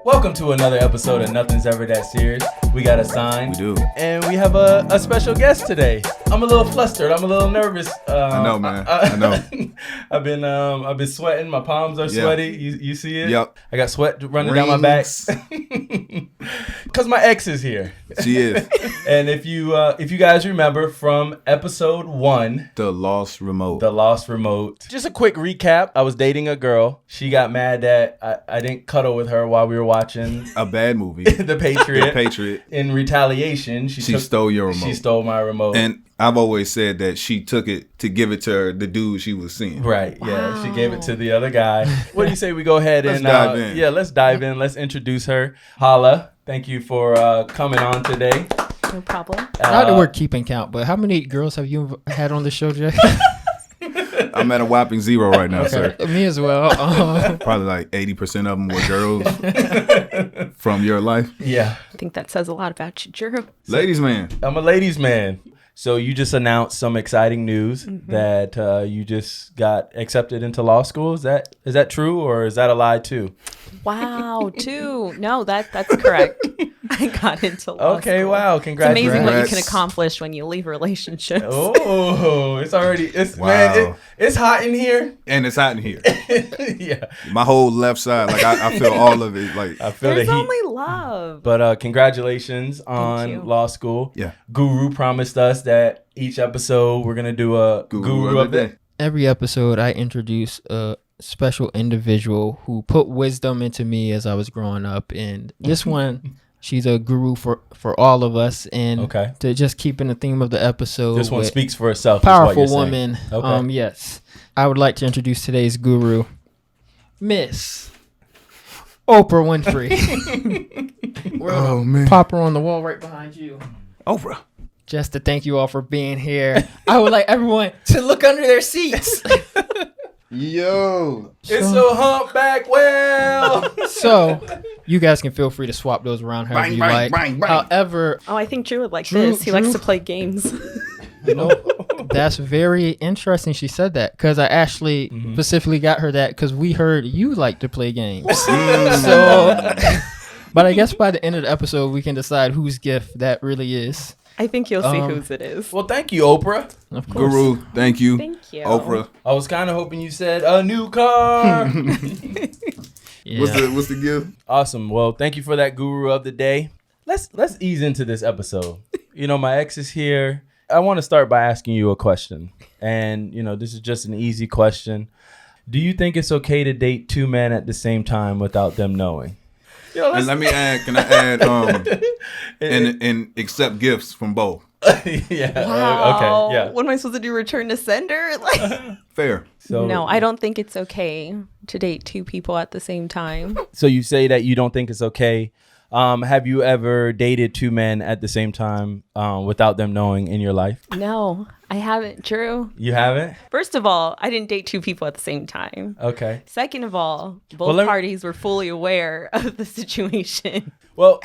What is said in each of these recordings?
Welcome to another episode of Nothing's Ever That Serious. We got a sign. We do. And we have a special guest today. I'm a little flustered. I'm a little nervous. I know, man. I know. I've been sweating. My palms are sweaty. You see it? Yep. I got sweat running down my back. Because my ex is here. She is. And if you guys remember from episode 1, The Lost Remote. Just a quick recap. I was dating a girl. She got mad that I didn't cuddle with her while we were watching A bad movie. The Patriot. The Patriot. In retaliation, she stole your remote. She stole my remote. And I've always said that she took it to give it to the dude she was seeing. Right, yeah. She gave it to the other guy. What do you say we go ahead and dive in? Yeah, let's dive in. Let's introduce her. Halla, thank you for coming on today. No problem. Not that we're keeping count, but how many girls have you had on the show, Jay? I'm at a whopping 0 right now, sir. Me as well. Probably like 80% of them were girls from your life. Yeah. I think that says a lot about you, Drew. Ladies man. I'm a ladies' man. So you just announced some exciting news that you just got accepted into law school. Is that true, or is that a lie too? Wow, too. No, that's correct. I got into law Okay, school. wow, It's congratulations. amazing what you can Congrats. accomplish when you leave relationships. Oh, Wow. man, it's hot in here. And it's hot in here. Yeah, My whole left side, like I feel all of it. Like I feel There's the heat. only love. But congratulations you. on law school. Yeah. Guru promised us that each episode we're gonna do a guru of the day. Every episode, I introduce a special individual who put wisdom into me as I was growing up. And this one, she's a guru for all of us. And Okay. to just keep in the theme of the episode, This one with speaks for itself. is what powerful you're saying. woman. Okay. Yes. I would like to introduce today's guru, Miss Oprah Winfrey. oh man. Pop her on the wall right behind you. Oprah. Just to thank you all for being here. I would like everyone to look under their seats. Yo. It's a humpback whale. So, you guys can feel free to swap those around however Bang, you bang, like. bang, bang. However, Oh, I think Drew would like Drew- this. He likes Drew- to play games. that's very interesting she said that, because I actually specifically got her that because we heard you like to play games. So, but I guess by the end of the episode, we can decide whose gift that really is. I think you'll see whose it is. Well, thank you, Oprah. Of course. Guru, thank you. Thank you. Oprah. I was kind of hoping you said a new car. Yeah. What's the gift? Awesome. Well, thank you for that guru of the day. Let's ease into this episode. My ex is here. I want to start by asking you a question. And, this is just an easy question. Do you think it's okay to date two men at the same time without them knowing? And let me add, can I add and accept gifts from both? Yeah. Wow. Okay. Yeah. What am I supposed to do? Return to sender? Like, Fair. So, no, I don't think it's okay to date two people at the same time. So you say that you don't think it's okay. Have you ever dated two men at the same time without them knowing in your life? No, I haven't, Drew. You haven't? First of all, I didn't date two people at the same time. Okay. Second of all, both Well, let me- parties were fully aware of the situation. Well,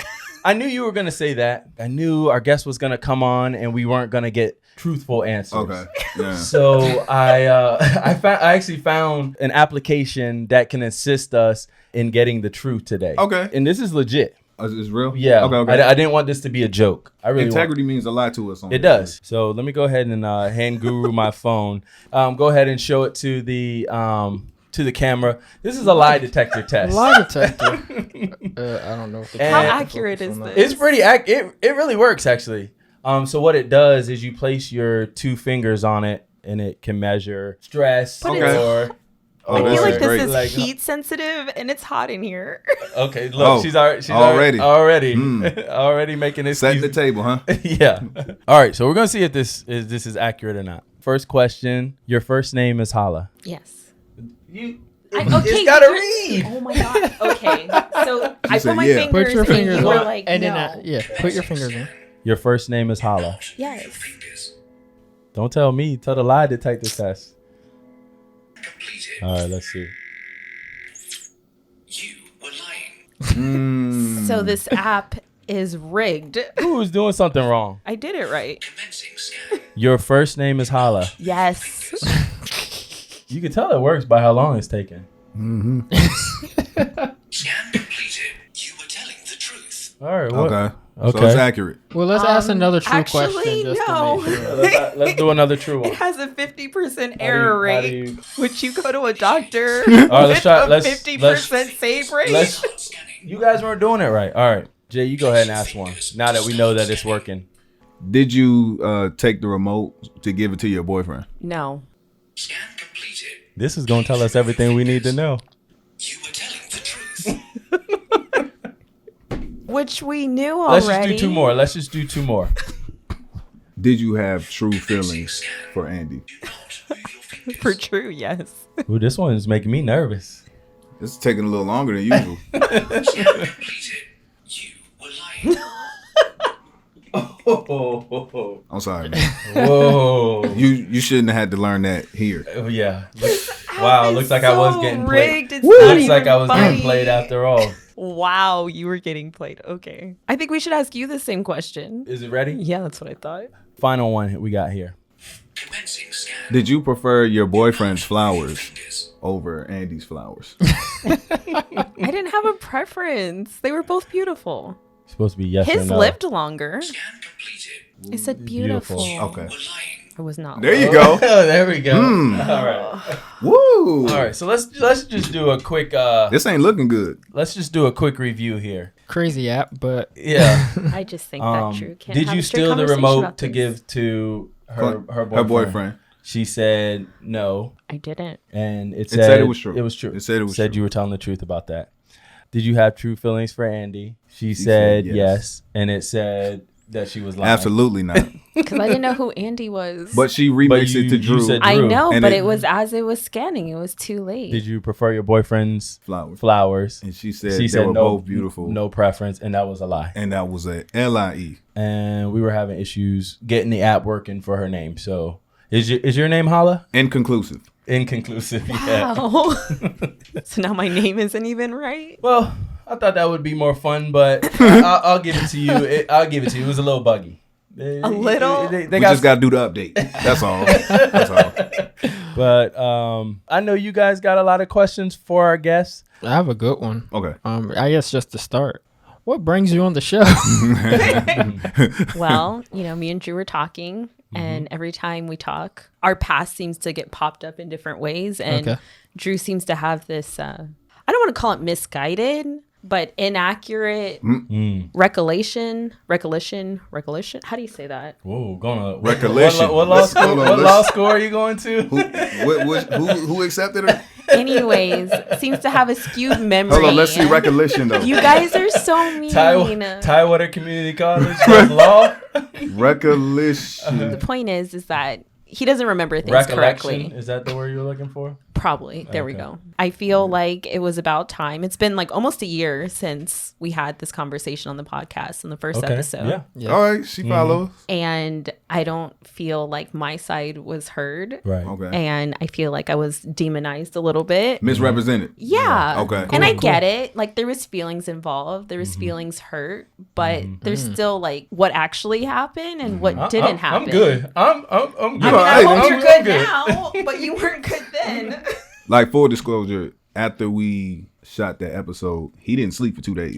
I knew you were going to say that. I knew our guest was going to come on and we weren't going to get truthful answers. Okay. Yeah. So I actually found an application that can assist us in getting the truth today. Okay. And this is legit. Is real? Yeah. Okay. I didn't want this to be a joke. I really Integrity means a lot to us. It does. So let me go ahead and hand Guru my phone. Go ahead and show it to the camera. This is a lie detector test. Lie detector. I don't know. If And- How accurate is this? It's pretty it really works actually. So what it does is you place your two fingers on it and it can measure stress But it's- I this feel like is this great. is Like- heat sensitive and it's hot in here. Okay, look, Oh, she's already. already making this Setting the table, huh? Yeah. All right, so we're gonna see if this is accurate or not. First question: your first name is Halla. Yes. You. Okay, It's gotta you're- read. Oh my god. Okay. So I said put my yeah. fingers Put your and fingers you were on, like, and no. then put your fingers in. Your first name is Halla. Yes. Don't tell me. Tell the lie detector test. All right, let's see. You were lying. So this app is rigged. Who is doing something wrong? I did it right. Commencing scan. Your first name is Halla. Yes. You can tell it works by how long it's taking. Scan completed. You All right. What? Okay. Okay. So it's accurate. Well, let's ask another true actually, question. Just no. To make sure. Let's do another true It one. has a 50% How error do rate. you- Would you go to a doctor All right, let's with try. a Let's 50% save rate? let's. Scanning. You guys weren't doing it right. All right, Jay, you go ahead and ask one. Now that we know that it's working. Did you take the remote to give it to your boyfriend? No. Scan completed. This is gonna tell us everything we need to know. You were telling the truth. Which we knew Let's already. just do two more. Let's just do two more. Did you have true feelings for Andy? Do not move your fingers. For true, yes. Ooh, this one is making me nervous. This is taking a little longer than usual. Scan completed. You were lying. Oh, I'm sorry, man. whoa. You shouldn't have had to learn that here. Oh, yeah. Wow, it looks like I was getting played. rigged. It's not Looks like even I was funny. getting played after all. Wow, you were getting played. Okay. I think we should ask you the same question. Is it ready? Yeah, that's what I thought. Final one we got here. Commencing scan. Did you prefer your boyfriend's flowers Fingers. over Andy's flowers? I didn't have a preference. They were both beautiful. It's supposed to be yes or His no. lived longer. Scan completed. I said beautiful. Beautiful. Okay. Were lying. I was not. There you go. There we go. Hmm. All right. Woo! All right. So let's just do a quick This ain't looking good. let's just do a quick review here. Crazy app, but Yeah. I just think that Um, Drew can't did have you a straight steal the conversation remote about to this. give to her Her boyfriend? boyfriend. She said no, I didn't. and it said it was true. It was true. It said it was said true. you were telling the truth about that. Did you have true feelings for Andy? She said said yes. yes, and it said that she was lying. Absolutely not. Because I didn't know who Andy was. But she But remixed you- it to you Drew. said- I Drew. know, And but it- it was as it was scanning. It was too late. Did you prefer your boyfriend's flowers. flowers? And she said She they said were no, both beautiful. no preference, and that was a lie. And that was a LIE. And we were having issues getting the app working for her name. So is your name Halla? Inconclusive. Inconclusive. Yeah. Wow. So now my name isn't even right. Well, I thought that would be more fun, but I'll give it to you. I'll give it to you. It was a little buggy. A little? We just got to do the update. That's all. That's all. But I know you guys got a lot of questions for our guests. I have a good one. Okay. I guess just to start, what brings you on the show? Well, me and Drew were talking, and every time we talk, our past seems to get popped up in different ways. And Okay. Drew seems to have this, I don't want to call it misguided, but inaccurate recollection. How do you say that? Whoa, going to Recollection. What law Let's- school? hold on, What let's- law school are you going to? Who accepted her? Anyways, seems to have a skewed memory. Hold on. Let's see recollection, though. You guys are so mean. Tidewater Community College does law. Recollection. The point is that he doesn't remember things Recollection. correctly. Is that the word you're looking for? Probably. There we Okay. go. I feel like it was about time. It's been like almost a year since we had this conversation on the podcast in the first episode. Yeah. Yeah. All right. She follows. And I don't feel like my side was heard. Right. Okay. And I feel like I was demonized a little bit. Misrepresented. Yeah. Okay. And I Cool. get it. Like there was feelings involved. There was feelings hurt, but there's still like what actually happened and what didn't happen. I'm good. I'm good. I mean, I Right. hope I'm you're good now, but you weren't good then. Like, full disclosure, after we shot that episode, he didn't sleep for 2 days.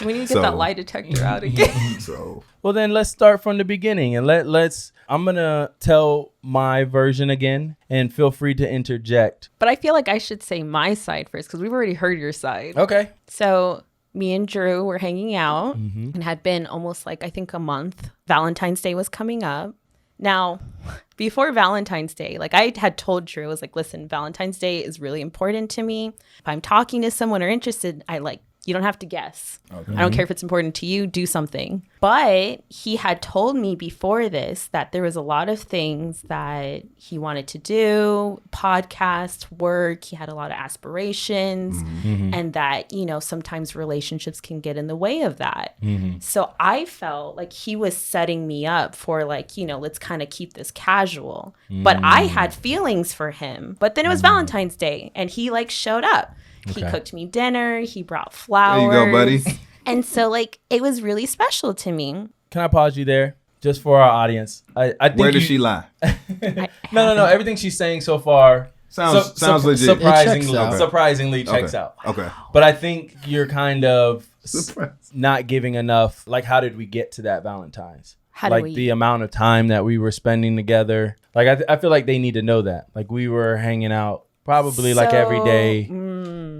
We need to get So- that lie detector out again. So, Well, then let's start from the beginning and let's. I'm gonna tell my version again, and feel free to interject. But I feel like I should say my side first because we've already heard your side. Okay. So me and Drew were hanging out Mm-hmm. and had been almost like, I think, a month. Valentine's Day was coming up. Now, before Valentine's Day, like I had told Drew, I was like, listen, Valentine's Day is really important to me. If I'm talking to someone or interested, you don't have to guess. I don't care if it's important to you, do something. But he had told me before this that there was a lot of things that he wanted to do, podcast, work. He had a lot of aspirations and that, sometimes relationships can get in the way of that. So I felt like he was setting me up for let's kind of keep this casual. But I had feelings for him. But then it was Valentine's Day and he showed up. He Okay. cooked me dinner. He brought there flowers. you go, buddy. And so it was really special to me. Can I pause you there, just for our audience? I think Where did she lie? No. Everything she's saying so far Sounds legit. Surprisingly checks out. Okay. But I think you're kind of Surprise. not giving enough. Like, how did we get to that Valentine's? How do like we- the amount of time that we were spending together. Like, I feel like they need to know that. Like, we were hanging out probably like every day,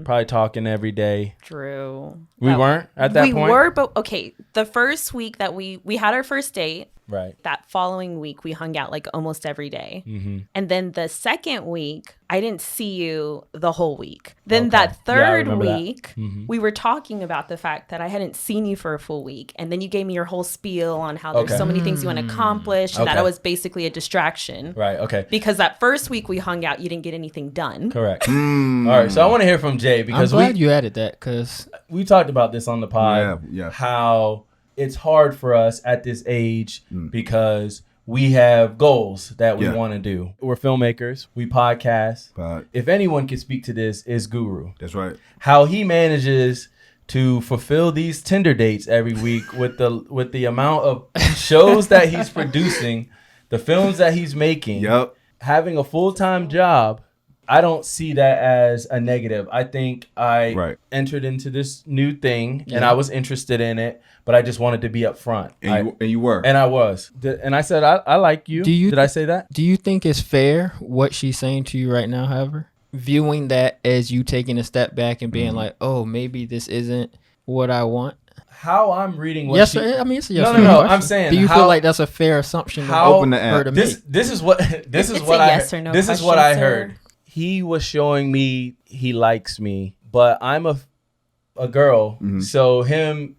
probably talking every day. Drew. We weren't at that we point? We were, but okay. The first week that we had our first date, Right. that following week we hung out like almost every day. Mm-hmm. And then the second week, I didn't see you the whole week. Then Okay. that Yeah, I third remember that. week, Mhm. we were talking about the fact that I hadn't seen you for a full week. And then you gave me your whole spiel on how there's Okay. so many things you want to accomplish and that Okay. I was basically a distraction. Right. Okay. Because that first week we hung out, you didn't get anything done. Correct. All right. So I want to hear from Jay I'm because glad you added that because we talked about this on the pod. Yeah. How it's hard for us at this age because we have goals that we Yeah. want to do. We're filmmakers. We podcast. But If anyone can speak to this, is Guru. that's right. How he manages to fulfill these Tinder dates every week with the amount of shows that he's producing, the films that he's making, Yep. having a full-time job. I don't see that as a negative. I think I Right. entered into this new thing and I was interested in it, but I just wanted to be upfront. And you were. And I was. And I said, I like you. Did I say that? do you think it's fair what she's saying to you right now, however? Viewing that as you taking a step back and being like, oh, maybe this isn't what I want? How I'm reading what Yes, she... sir. I mean, it's a yes No, or no, no. question. I'm saying, do you how- feel like that's a fair assumption how- Open the for her app. to This make? this is what this is It's what a I yes or no this is what question, I sir. heard. He was showing me he likes me, but I'm a girl. So him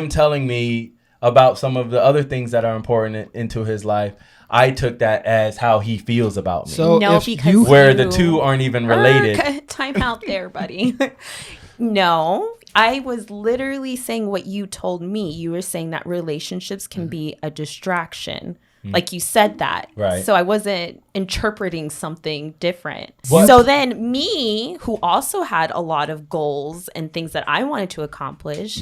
telling me about some of the other things that are important into his life, I took that as how he feels about me. So No, if because you where the two aren't even related. Time out there, buddy. No, I was literally saying what you told me. You were saying that relationships can be a distraction. Like you said that. Right. So I wasn't interpreting something different. What? So then me, who also had a lot of goals and things that I wanted to accomplish,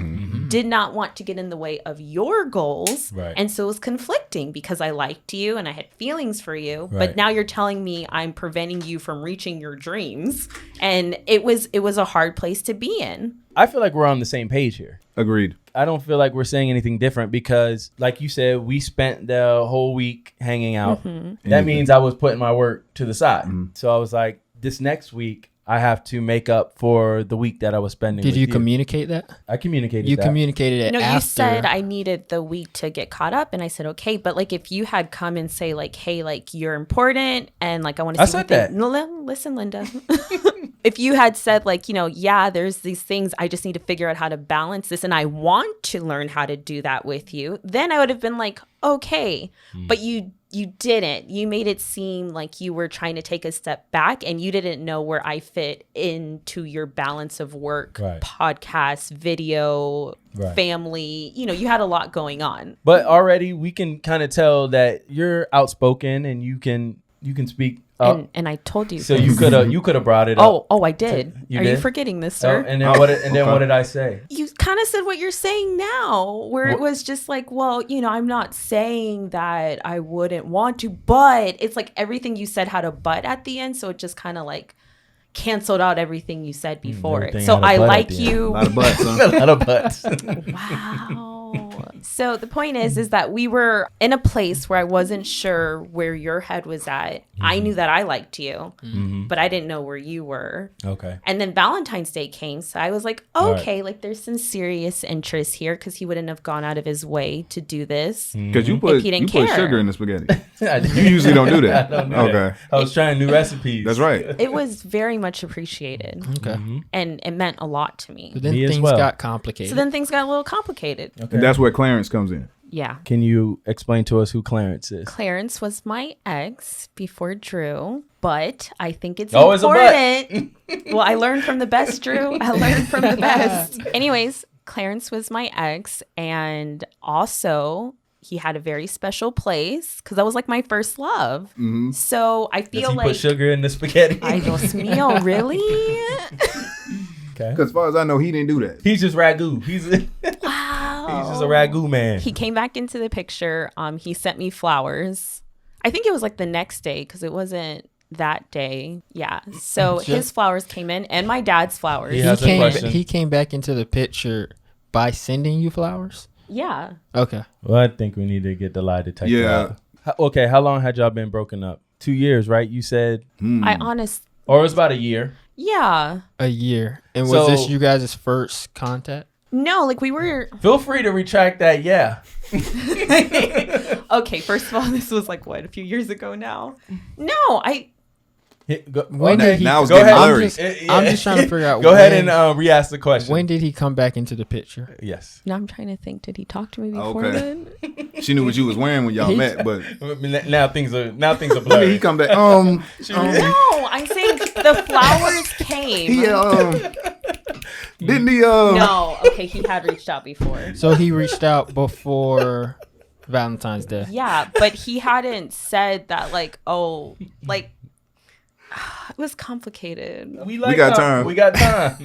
did not want to get in the way of your goals. Right. And so it was conflicting because I liked you and I had feelings for you. Right. But now you're telling me I'm preventing you from reaching your dreams. And it was a hard place to be in. I feel like we're on the same page here. Agreed. I don't feel like we're saying anything different because, like you said, we spent the whole week hanging out. That means I was putting my work to the side. So I was like, this next week, I have to make up for the week that I was spending did with you communicate that? I communicated You that. communicated it No, after. you said I needed the week to get caught up, and I said okay. But like, if you had come and say like, "Hey, like you're important," and like I want to, I see said what they- that. No, listen, Linda. If you had said like, yeah, there's these things, I just need to figure out how to balance this, and I want to learn how to do that with you, then I would have been like, okay. But you didn't. You made it seem like you were trying to take a step back and you didn't know where I fit into your balance of work, Right. podcast, video, Right. family. You had a lot going on. But already we can kind of tell that you're outspoken and you can speak up. And I told you. So this. you could have brought it up. Oh, I did. You Are you did? forgetting this, Oh, sir? and then what did I say? You kind of said what you're saying now, where it was just like, well, I'm not saying that I wouldn't want to, but it's like everything you said had a but at the end. So it just kind of like canceled out everything you said before. everything So had a I but at like the end. A you. lot of butts, huh? A lot of butts. Wow. So the point is that we were in a place where I wasn't sure where your head was at. I knew that I liked you, but I didn't know where you were. Okay. And then Valentine's Day came. So I was like, okay, like there's some serious interest here because he wouldn't have gone out of his way to do this. Because you If put he didn't you put care. sugar in the spaghetti. I You usually don't do that. don't do Okay. that. I was trying new recipes. That's right. It was very much appreciated. Okay. And it meant a lot to me. But then Me as things well. got complicated. So then things got a little complicated. Okay. And that's where Clarence comes in. Yeah. Can you explain to us who Clarence is? Clarence was my ex before Drew, but I think it's Always a but. important. Well, I learned from the best, Drew. I learned from the best. Anyways, Clarence was my ex, and also he had a very special place because that was like my first love. So I Does feel he like put sugar in the spaghetti? Ay, Dios mío, really? Okay. Because as far as I know, he didn't do that. He's just ragu. He's Wow. just a ragu man. He came back into the picture. He sent me flowers. I think it was like the next day because it wasn't that day. Yeah. So his flowers came in and my dad's flowers. He has a question. He came back into the picture by sending you flowers? Yeah. Okay. Well, I think we need to get the lie detector Yeah. out. Okay, how long had y'all been broken up? 2 years, right? You said, or it was about a year. Yeah. A year. And was So- this you guys' first contact? No, like we were. Feel free to retract that. Yeah. Okay, first of all, this was like what, a few years ago now? No, When did he now it's go getting ahead. blurry. I'm just trying to figure out Go ahead and re-ask the question. when did he come back into the picture? Yes. now I'm trying to think. Did he talk to me before Okay. then? She knew what you was wearing when y'all met, but Now things are when did blurry. he come back? No, I'm saying the flowers came. He didn't he? No, okay, he had reached out before. So he reached out before Valentine's Day. Yeah, but he hadn't said that, like, oh, like, it was complicated. We got time. We got time.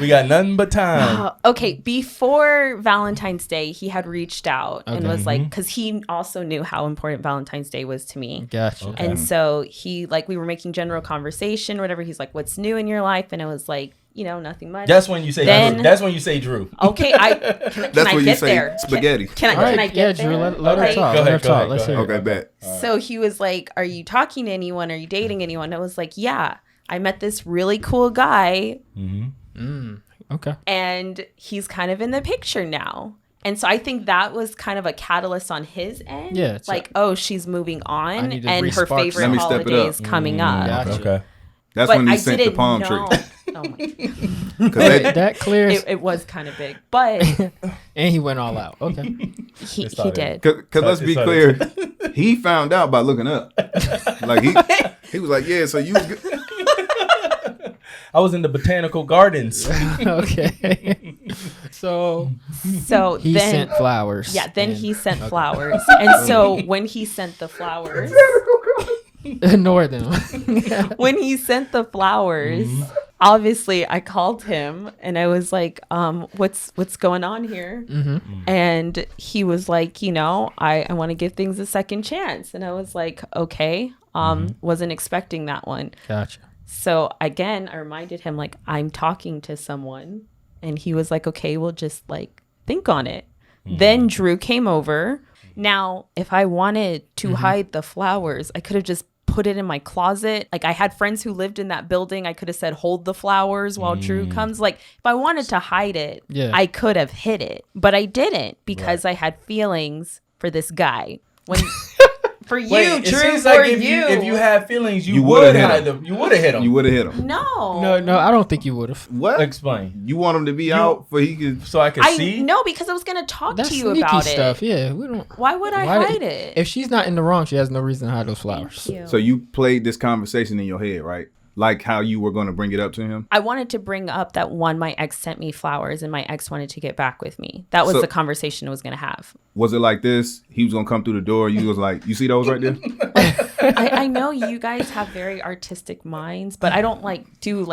We got nothing but time. Okay, before Valentine's Day, he had reached out and Okay. was like, because he also knew how important Valentine's Day was to me. Gotcha. Okay. And so he, like, we were making general conversation, whatever. He's like, what's new in your life? And it was like, nothing much. That's when you say Then- Drew. That's when you say Drew. Okay, can That's I when you get say there? spaghetti. Can All I right, get Drew, there? let her Okay. talk. Go Let her ahead, go talk. ahead, Let's go hear ahead. it. Okay, bet. So he was like, are you talking to anyone? Are you dating anyone? I was like, yeah. I met this really cool guy Okay. and he's kind of in the picture now. And so I think that was kind of a catalyst on his end. Yeah, it's like, oh, she's moving on need to and her re-spark favorite Let me step it holiday up. is coming up. Gotcha. Okay. That's But when he I sent the didn't palm know. tree. Oh my. 'Cause that- That clears. It was kind of big, but And he went all out. Okay. he started. did. Cause let's be clear, he found out by looking up. Like he was like, yeah. So you was good. I was in the botanical gardens. Okay. So So he then sent flowers. yeah, then and- he sent flowers. And so when he sent the flowers, Ignore them. when he sent the flowers, obviously I called him and I was like, what's going on here? And he was like, I want to give things a second chance. And I was like, okay, wasn't expecting that one. Gotcha. So again, I reminded him, like, I'm talking to someone. And he was like, okay, we'll just like think on it. Then Drew came over. Now, if I wanted to hide the flowers, I could have just put it in my closet. Like, I had friends who lived in that building. I could have said, hold the flowers while Drew comes. Like, if I wanted to hide it, Yeah. I could have hid it. But I didn't because I had feelings for this guy. When for you, Wait, Drew, it seems for like if you had feelings, you would would've hit hide him. them. You would have hit him. You would have hit him. No. No, I don't think you would have. What? Explain. You want him to be out for he could? So I could see. No, because I was going to talk That's to you sneaky about stuff. it. Yeah, we don't. Why would I Why- hide it? If she's not in the wrong, she has no reason to hide those flowers. Thank you. So you played this conversation in your head, right? Like how you were going to bring it up to him. I wanted to bring up that my ex sent me flowers and my ex wanted to get back with me. That was So- the conversation I was going to have. Was it like this? He was going to come through the door. You was like, you see those right there? I know you guys have very artistic minds, but I don't do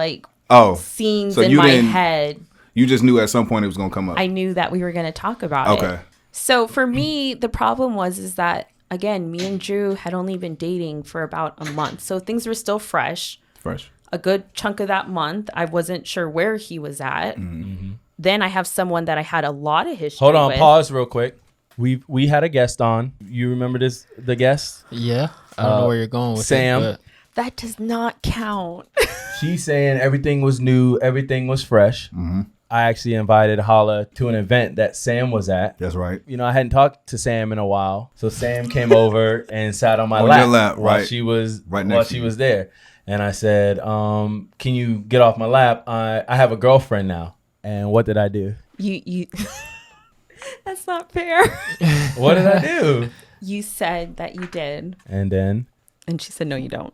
Oh, scenes so in you my didn't- head. you just knew at some point it was going to come up. I knew that we were going to talk about it. Okay. So for me, the problem is that, again, me and Drew had only been dating for about a month. So things were still fresh. Fresh. A good chunk of that month, I wasn't sure where he was at. Mm-hmm. Then I have someone that I had a lot of history Hold on, with. pause real quick. We had a guest on. You remember the guest? Yeah, I don't know where you're going with Sam. it, That does not count. She's saying everything was new, everything was fresh. Mm-hmm. I actually invited Halla to an event that Sam was at. That's right. I hadn't talked to Sam in a while, so Sam came over and sat on my On lap, your lap, while right. she was Right while next to she you. was there. And I said, "Can you get off my lap? I have a girlfriend now." And what did I do? You That's not fair. What did I do? You said that you did. And then, And she said, no, you don't.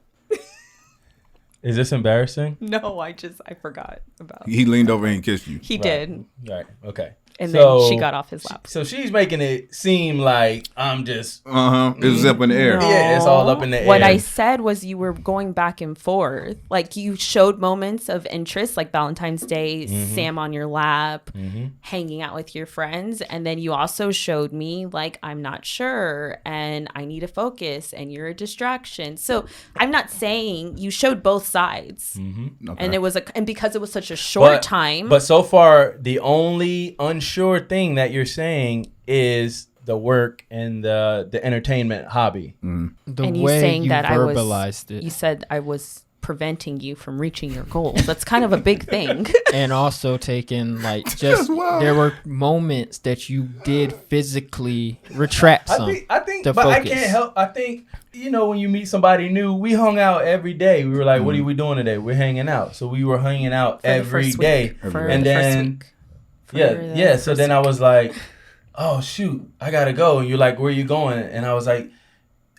is this embarrassing? No, I forgot about it. He leaned over and kissed you. He did. Right. Okay. And So- then she got off his lap. So she's making it seem like I'm just It's up in the air. No. Yeah, it's all up in the What air. I said was you were going back and forth. Like you showed moments of interest, like Valentine's Day, Sam on your lap, hanging out with your friends. And then you also showed me like, I'm not sure and I need to focus and you're a distraction. So I'm not saying you showed both sides. Okay. And it was and because it was such a short time. But so far, the only unsure thing that you're saying is the work and the entertainment hobby. The and you way saying you that verbalized you it, said I was preventing you from reaching your goals. That's kind of a big thing. and also taking like just wild. there were moments that you did physically retract some. I think, to but I focus. can't help. I think, when you meet somebody new, we hung out every day. We were like, what are we doing today? We're hanging out. So we were hanging out For the every first day. week. For And the first then, week. For the yeah. So first then I week. was like, oh, shoot, I got to go. And you're like, where are you going? And I was like,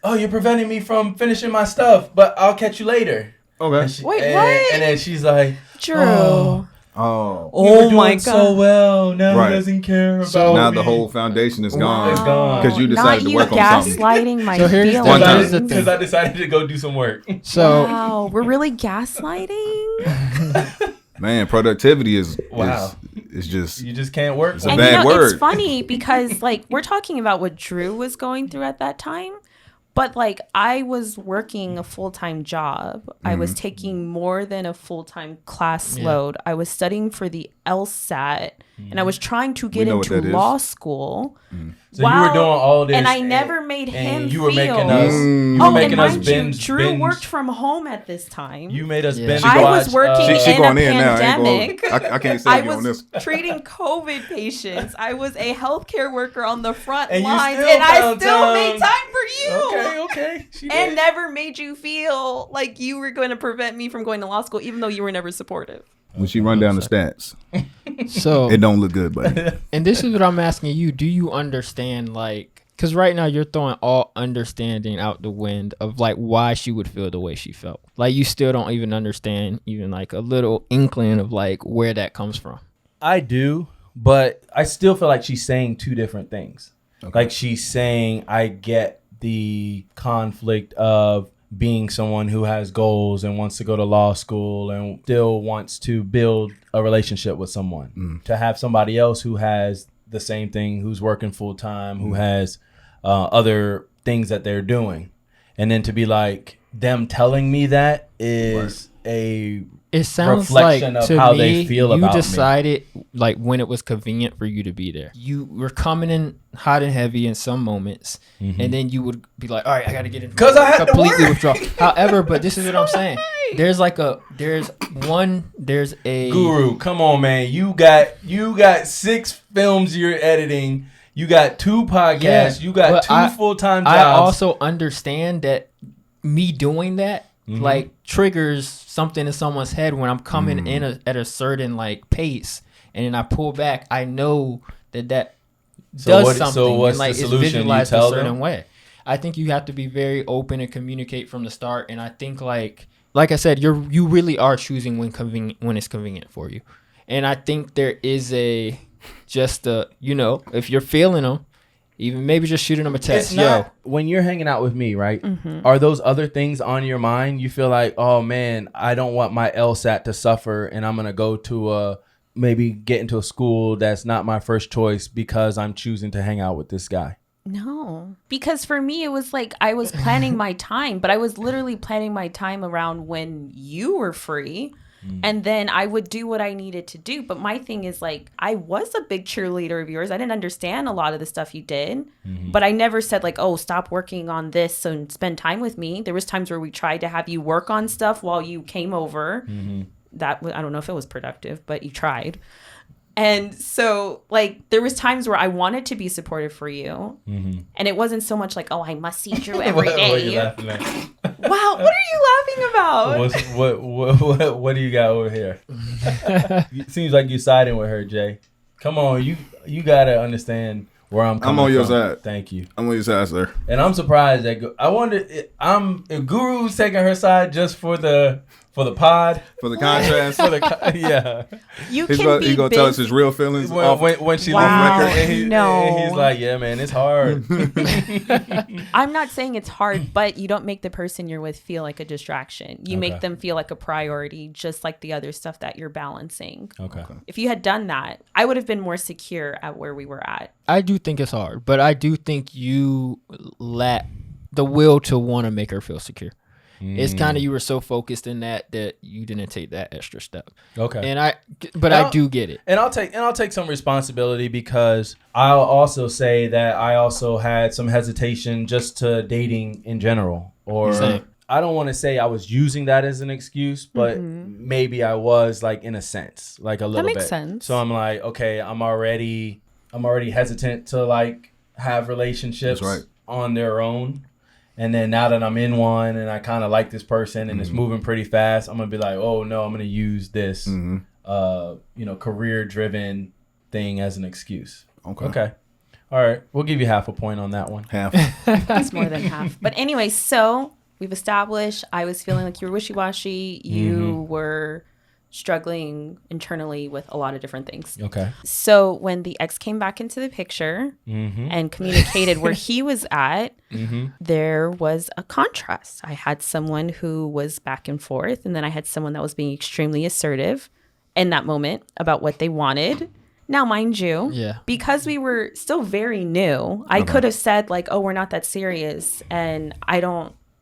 oh, you're preventing me from finishing my stuff, but I'll catch you later. Okay. And she- Wait, and, what? And then she's like, Drew. Oh. Oh. we were Oh my doing so God. well. Now Right. he doesn't care about So- Now me. the whole foundation is gone. It's gone. Because you decided Not to work you on something. gaslighting my So here's the- One time. feelings. here's the thing. Because I decided to go do some work. So Wow, we're really gaslighting. Man, productivity is Wow. is just You just can't work. It's a And bad word. it's funny because like we're talking about what Drew was going through at that time, but like I was working a full-time job. I was taking more than a full-time class load. I was studying for the LSAT and I was trying to get know what into that is. law school. So you were doing all this, and I never made and him you were feel. making us. You were Oh, and making us mind binge. you, Drew binge. worked from home at this time. You made us Yeah. binge. I was watch, working she in going a in now. pandemic. I can't say I you on was this. treating COVID patients. I was a healthcare worker on the front And you lines, still and I found still time. made time for you. Okay. She And did. never made you feel like you were going to prevent me from going to law school, even though you were never supportive. When she run down the stats, so it don't look good, buddy. and this is what I'm asking you. Do you understand, like, because right now you're throwing all understanding out the wind of, like, why she would feel the way she felt. Like, you still don't even understand even, like, a little inkling of, like, where that comes from. I do, but I still feel like she's saying two different things. Like she's saying, I get the conflict of being someone who has goals and wants to go to law school and still wants to build a relationship with someone. To have somebody else who has the same thing, who's working full time, who has other things that they're doing. And then to be like, them telling me that is It sounds like, reflection of to how me, they feel you about me. decided, like, when it was convenient for you to be there. You were coming in hot and heavy in some moments, and then you would be like, all right, I got to get in. 'Cause I had to completely work. withdraw. However, but this is what I'm saying. There's a Guru, come on, man. You got 6 films you're editing. You got 2 podcasts. Yeah, you got but 2 full-time jobs. I also understand that me doing that like triggers something in someone's head when I'm coming in at a certain like pace, and then I pull back. I know that So does something. what's and, like, the it's solution? You visualized tell a certain them? way. I think you have to be very open and communicate from the start. And I think like I said, you really are choosing when it's convenient for you. And I think there is if you're feeling them, even maybe just shooting them a text. It's not, when you're hanging out with me, right? Are those other things on your mind? You feel like, oh man, I don't want my LSAT to suffer, and I'm gonna go to maybe get into a school that's not my first choice because I'm choosing to hang out with this guy. No, because for me, it was like I was planning my time, but I was literally planning my time around when you were free. And then I would do what I needed to do. But my thing is like, I was a big cheerleader of yours. I didn't understand a lot of the stuff you did, but I never said like, oh, stop working on this and spend time with me. There was times where we tried to have you work on stuff while you came over. I don't know if it was productive, but you tried. And so, like, there was times where I wanted to be supportive for you, and it wasn't so much like, "Oh, I must see Drew every What are you day." laughing at? Wow, what are you laughing about? What do you got over here? It seems like you're siding with her, Jay. Come on, you gotta understand where I'm coming from. I'm on your side. Thank you. I'm on your side, sir. And I'm surprised that I wonder if Guru's taking her side just for the For the pod. For the contrast. Yeah. You He's can be gonna tell us his real feelings. When she Wow. leaves record, No. he's like, yeah, man, it's hard. I'm not saying it's hard, but you don't make the person you're with feel like a distraction. You Okay. make them feel like a priority, just like the other stuff that you're balancing. Okay. If you had done that, I would have been more secure at where we were at. I do think it's hard, but I do think you lack the will to want to make her feel secure. It's kind of you were so focused in that you didn't take that extra step. Okay. And I do get it. And I'll take some responsibility because I'll also say that I also had some hesitation just to dating in general. Or Same. I don't want to say I was using that as an excuse, but maybe I was, like, in a sense, like a little bit. makes sense. So I'm like, okay, I'm already hesitant to, like, have relationships That's right. on their own. And then now that I'm in one and I kind of like this person and it's moving pretty fast, I'm going to be like, oh, no, I'm going to use this, career-driven thing as an excuse. Okay. All right. We'll give you half a point on that one. Half. That's more than half. But anyway, so we've established I was feeling like you were wishy-washy. You were struggling internally with a lot of different things. Okay. So when the ex came back into the picture and communicated where he was at, there was a contrast. I had someone who was back and forth, and then I had someone that was being extremely assertive in that moment about what they wanted. Now, mind you, because we were still very new, I could have said, like, oh, we're not that serious, and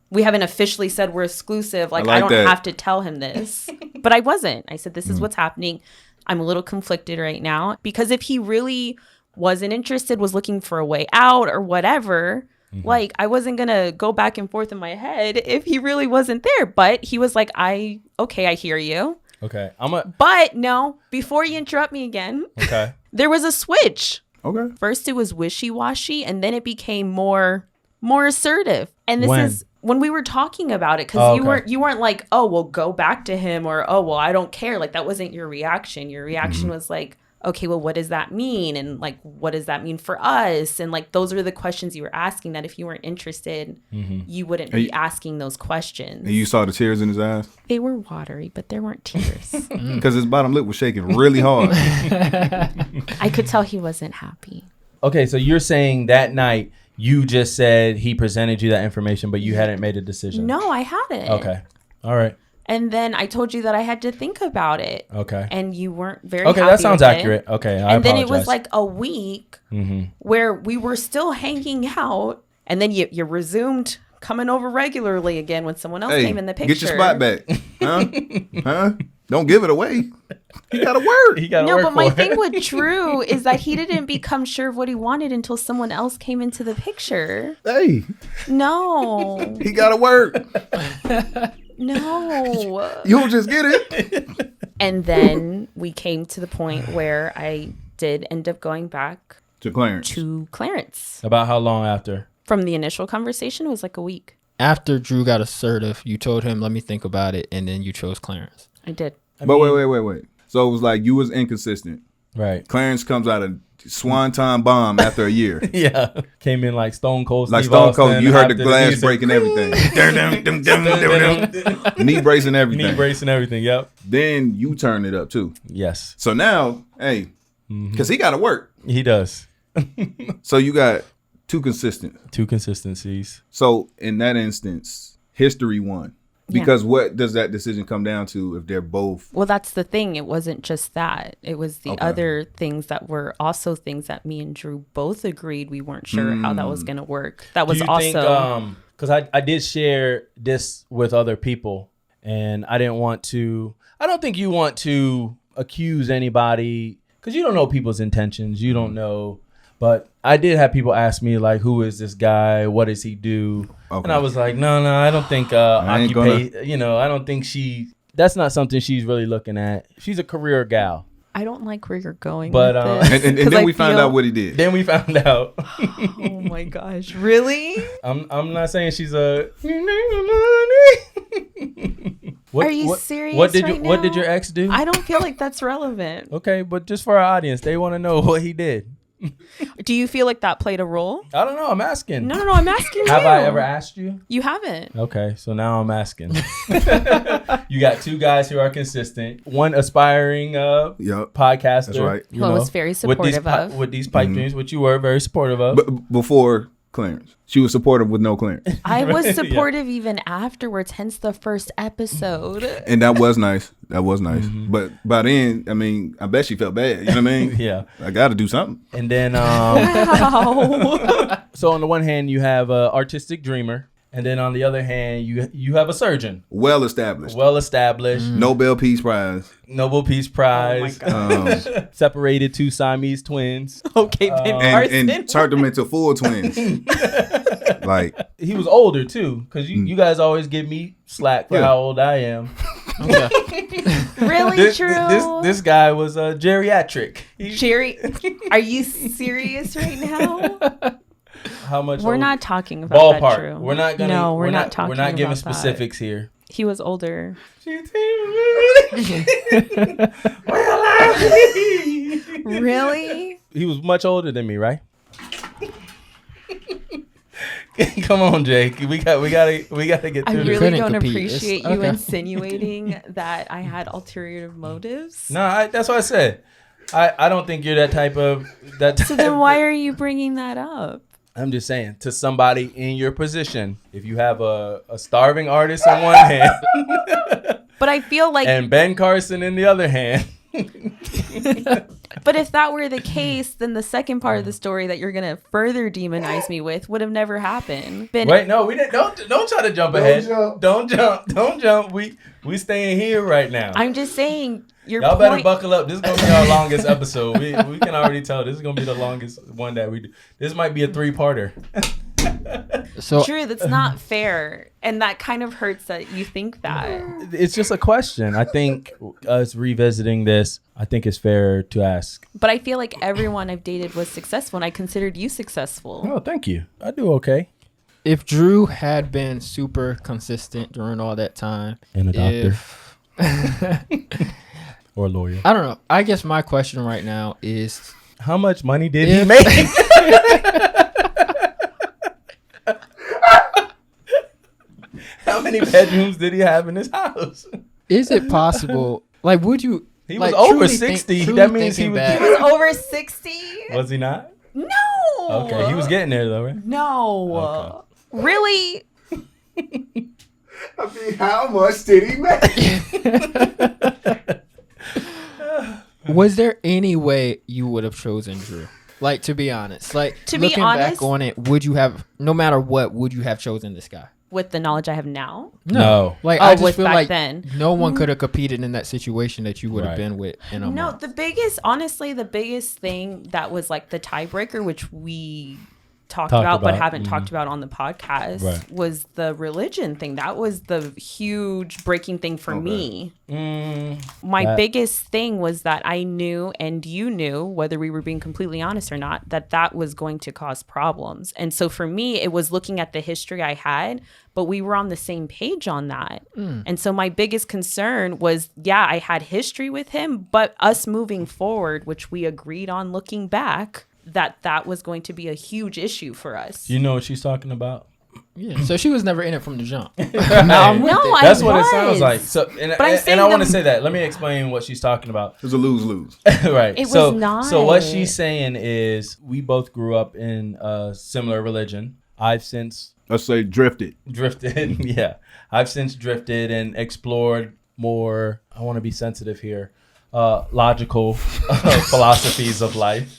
we haven't officially said we're exclusive. Like I don't have to tell him this. But I wasn't. I said, this is what's happening. I'm a little conflicted right now. Because if he really wasn't interested, was looking for a way out or whatever, like I wasn't going to go back and forth in my head if he really wasn't there. But he was like, I hear you. Okay. But no, before you interrupt me again, there was a switch. Okay. First it was wishy-washy, and then it became more assertive. And this is when we were talking about it, because you weren't like, oh, well, go back to him, or oh, well, I don't care. Like that wasn't your reaction. Your reaction was like, okay, well, what does that mean? And like, what does that mean for us? And like, those are the questions you were asking that if you weren't interested, you wouldn't be asking those questions. And you saw the tears in his eyes? They were watery, but there weren't tears. Because his bottom lip was shaking really hard. I could tell he wasn't happy. Okay, so you're saying that night you just said he presented you that information, but you hadn't made a decision. No, I hadn't. Okay. All right. And then I told you that I had to think about it. Okay. And you weren't very Okay, happy that sounds with accurate. it. Okay, And then it apologize. was like a week where we were still hanging out. And then you resumed coming over regularly again when someone else came in the picture. Get your spot back. Huh? Don't give it away. He got to work. No, but my thing with Drew is that he didn't become sure of what he wanted until someone else came into the picture. Hey. No. He got to work. No. You don't just get it. And then we came to the point where I did end up going back To Clarence. to Clarence. About how long after? From the initial conversation, it was like a week. After Drew got assertive, you told him, let me think about it, and then you chose Clarence. I did. But wait. So it was like you was inconsistent. Right. Clarence comes out of Swanton bomb after a year. Yeah. Came in like Stone Cold. Like Steve Stone Austin Cold. You heard the after glass music. breaking everything. Knee bracing everything. Knee bracing everything. Yep. Then you turn it up too. Yes. So now, hey, because he got to work. He does. So you got two consistencies. So in that instance, history won. Because what does that decision come down to if they're both? Well, that's the thing. It wasn't just that. It was the other things that were also things that me and Drew both agreed we weren't sure how that was going to work. That was also... Because I did share this with other people, and I don't think you want to accuse anybody, because you don't know people's intentions. You don't know. But I did have people ask me, like, who is this guy? What does he do? Okay. And I was like, no, I don't think I don't think that's not something she's really looking at. She's a career gal. I don't like where you're going but, with this. And then we found out what he did. Then we found out. Oh, my gosh. Really? I'm not saying she's a... Are you serious What did your ex do? I don't feel like that's relevant. Okay, but just for our audience, they want to know what he did. Do you feel like that played a role? I don't know. I'm asking. No, I'm asking you. Have I ever asked you? You haven't. Okay, so now I'm asking. You got two guys who are consistent. One aspiring podcaster. That's right. Who I was very supportive of. With these pipe dreams, which you were very supportive of. But before clearance. She was supportive with no clearance. I was supportive even afterwards, hence the first episode. And that was nice. But by then, I mean, I bet she felt bad. You know what I mean? Yeah. I got to do something. And then, Wow. so on the one hand, you have an artistic dreamer. And then on the other hand, you have a surgeon. Well established. Nobel Peace Prize. Oh my God. Separated two Siamese twins. Okay, Ben and turned them into full twins. Like, he was older too, because you guys always give me slack for how old I am. Really true. This guy was geriatric. Jerry, are you serious right now? How much? We're not talking about that, Drew. We're not gonna. No, we're not talking. We're not giving about specifics here. He was older. Really? He was much older than me, right? Come on, Jake. We gotta get through I this. really don't compete. appreciate It's- you okay. insinuating that I had ulterior motives. No, that's what I said. I don't think you're that type of that. So then why are you bringing that up? I'm just saying, to somebody in your position, if you have a starving artist on one hand But I feel like, and Ben Carson in the other hand. but if that were the case, then the second part of the story that you're gonna further demonize me with would have never happened. Wait, no, we didn't. Don't try to jump ahead. Don't jump. We staying here right now. I'm just saying your Y'all point. better buckle up. This is gonna be our longest episode. We can already tell this is gonna be the longest one that we do. This might be a 3-parter. So Drew, that's not fair, and that kind of hurts that you think that. It's just a question. I think us revisiting this, I think it's fair to ask. But I feel like everyone I've dated was successful, and I considered you successful. Oh, thank you. I do okay. if Drew had been super consistent during all that time, And a doctor. if- Or a lawyer. I don't know. I guess my question right now is, How much money did he If- make? How many bedrooms did he have in his house? is it possible? Like, would you? He was like, over truly 60. truly That means he thinking was- back- He was over 60? Was he not? No. Okay, he was getting there though, right? No. Really? I mean, how much did he make? Was there any way you would have chosen Drew? Like, to be honest, like To be looking honest- back on it, would you have, no matter what, would you have chosen this guy? With the knowledge I have now? No. Like, Oh, I just with feel back like then. no one could have competed in that situation that you would have Right. been with in a No, month. honestly, the biggest thing that was like the tiebreaker, which we talked Talked about but about, haven't talked about on the podcast, Right. was the religion thing. That was the huge breaking thing for me. My That- biggest thing was that I knew, and you knew, whether we were being completely honest or not, that was going to cause problems. And so for me, it was looking at the history I had, but we were on the same page on that. And so my biggest concern was, yeah, I had history with him, but us moving forward, which we agreed on looking back, that was going to be a huge issue for us. You know what she's talking about? Yeah, so she was never in it from the jump. No, I That's what it sounds was. like. So, and I'm I saying want to the- say that. Let me explain what she's talking about. It was a lose-lose. Right. It so, was not. So what she's saying is, we both grew up in a similar religion. I've since Let's say drifted. drifted. Yeah, I've since drifted and explored more. I want to be sensitive here. Logical philosophies of life.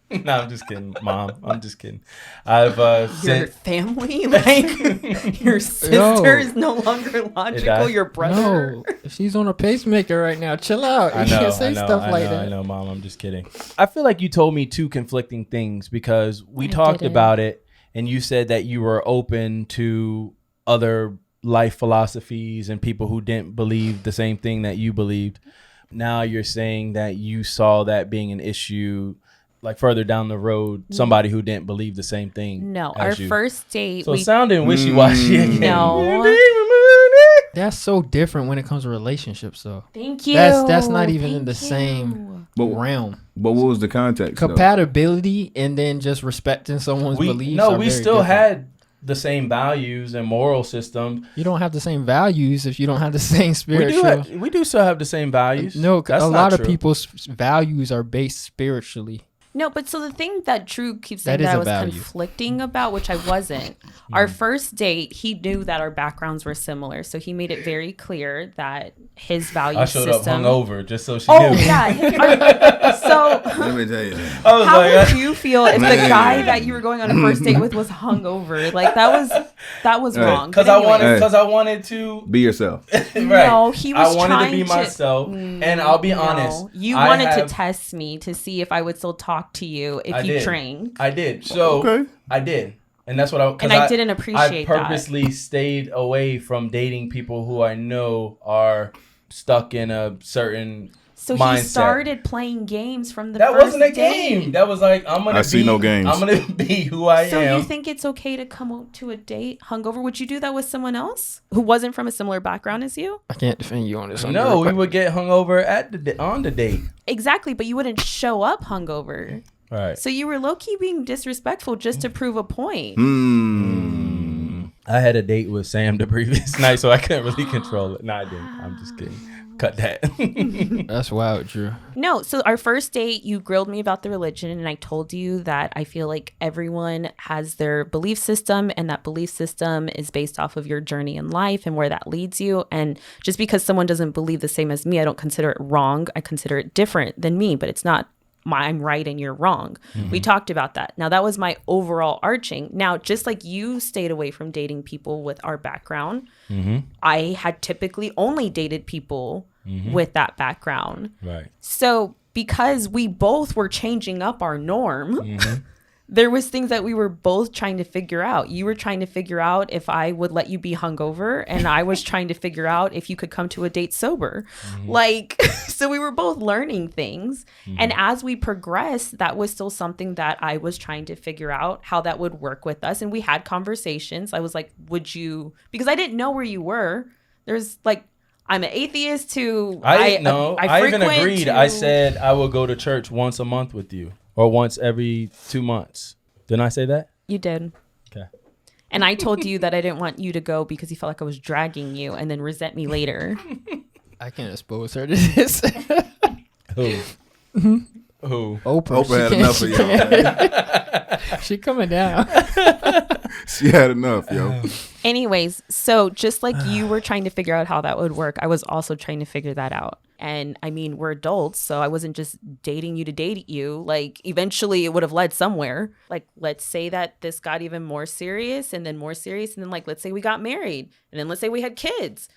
No, I'm just kidding, Mom. I'm just kidding. I've Your since family, like your sister is no longer logical. does. Your brother. No, she's on a pacemaker right now. Chill out. You I know, can't say stuff I like know, that. I know, Mom. I'm just kidding. I feel like you told me two conflicting things because we I talked didn't. about it, and you said that you were open to other life philosophies and people who didn't believe the same thing that you believed. Now you're saying that you saw that being an issue, like further down the road, somebody who didn't believe the same thing. No, our as you. first date, So we sounding wishy-washy again. No. That's so different when it comes to relationships, though. Thank you. That's not even in the Thank same you. realm. But what was the context? though? Compatibility and then just respecting someone's beliefs. we still had the same values and moral system. You don't have the same values if you don't have the same spiritual. We do still have the same values. No, That's a not lot of true. people's values are based spiritually. No, but so the thing that Drew keeps saying That is that I a was value. conflicting about, which I wasn't, our first date, he knew that our backgrounds were similar. So he made it very clear that his value I showed system. up hungover just so she Oh, knew. yeah. So Let me tell you. I was how like, would you feel if the Man. guy that you were going on a first date with was hungover? Like, that was wrong. because But anyway. I wanted to. Be yourself. Right. No, he was I wanted to trying be to- myself, and I'll be honest. No, you I wanted to have- test me to see if I would still talk to you if I you did. drank. I did. So Okay. I did, and that's what I. 'cause And I didn't appreciate I that. purposely stayed away from dating people who I know are stuck in a certain. So mindset. he started playing games from the That first wasn't a date. game. That was like I'm gonna. I see no games. I'm gonna be who I So am. you think it's okay to come out to a date hungover? Would you do that with someone else who wasn't from a similar background as you? I can't defend you on this. No, we would get hungover on the date. Exactly, but you wouldn't show up hungover. All right. So you were low-key being disrespectful just to prove a point. I had a date with Sam the previous night, so I couldn't really control it. No, I didn't. I'm just kidding. Cut that. That's wild, Drew. No, so our first date, you grilled me about the religion, and I told you that I feel like everyone has their belief system, and that belief system is based off of your journey in life and where that leads you. And just because someone doesn't believe the same as me, I don't consider it wrong. I consider it different than me, but it's not I'm right and you're wrong. We talked about that. Now, that was my overall arching. Now, just like you stayed away from dating people with our background, I had typically only dated people with that background. Right. So because we both were changing up our norm, there was things that we were both trying to figure out. You were trying to figure out if I would let you be hungover, and I was trying to figure out if you could come to a date sober. Like, so we were both learning things. And as we progressed, that was still something that I was trying to figure out how that would work with us. And we had conversations. I was like, would you, because I didn't know where you were. There's like, I'm an atheist too. I didn't know. I even frequent agreed. I said I will go to church once a month with you, or once every 2 months. Didn't I say that? You did. Okay. And I told you that I didn't want you to go because you felt like I was dragging you and then resent me later. I can't expose her to this. Who? Who? Oprah had enough of y'all. She coming down. She had enough, yo. Anyways, so just like you were trying to figure out how that would work, I was also trying to figure that out. And I mean, we're adults, so I wasn't just dating you to date you. Like, eventually it would have led somewhere. Like, let's say that this got even more serious and then more serious. And then, like, let's say we got married. And then let's say we had kids.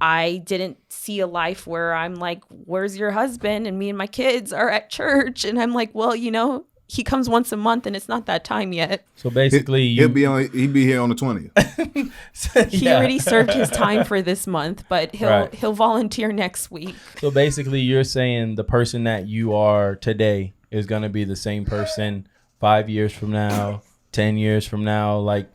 I didn't see a life where I'm like, where's your husband? And me and my kids are at church. And I'm like, well, you know, he comes once a month and it's not that time yet. So basically, He'd be here on the 20th. He already served his time for this month, but he'll volunteer next week. So basically, you're saying the person that you are today is going to be the same person 5 years from now, 10 years from now. Like,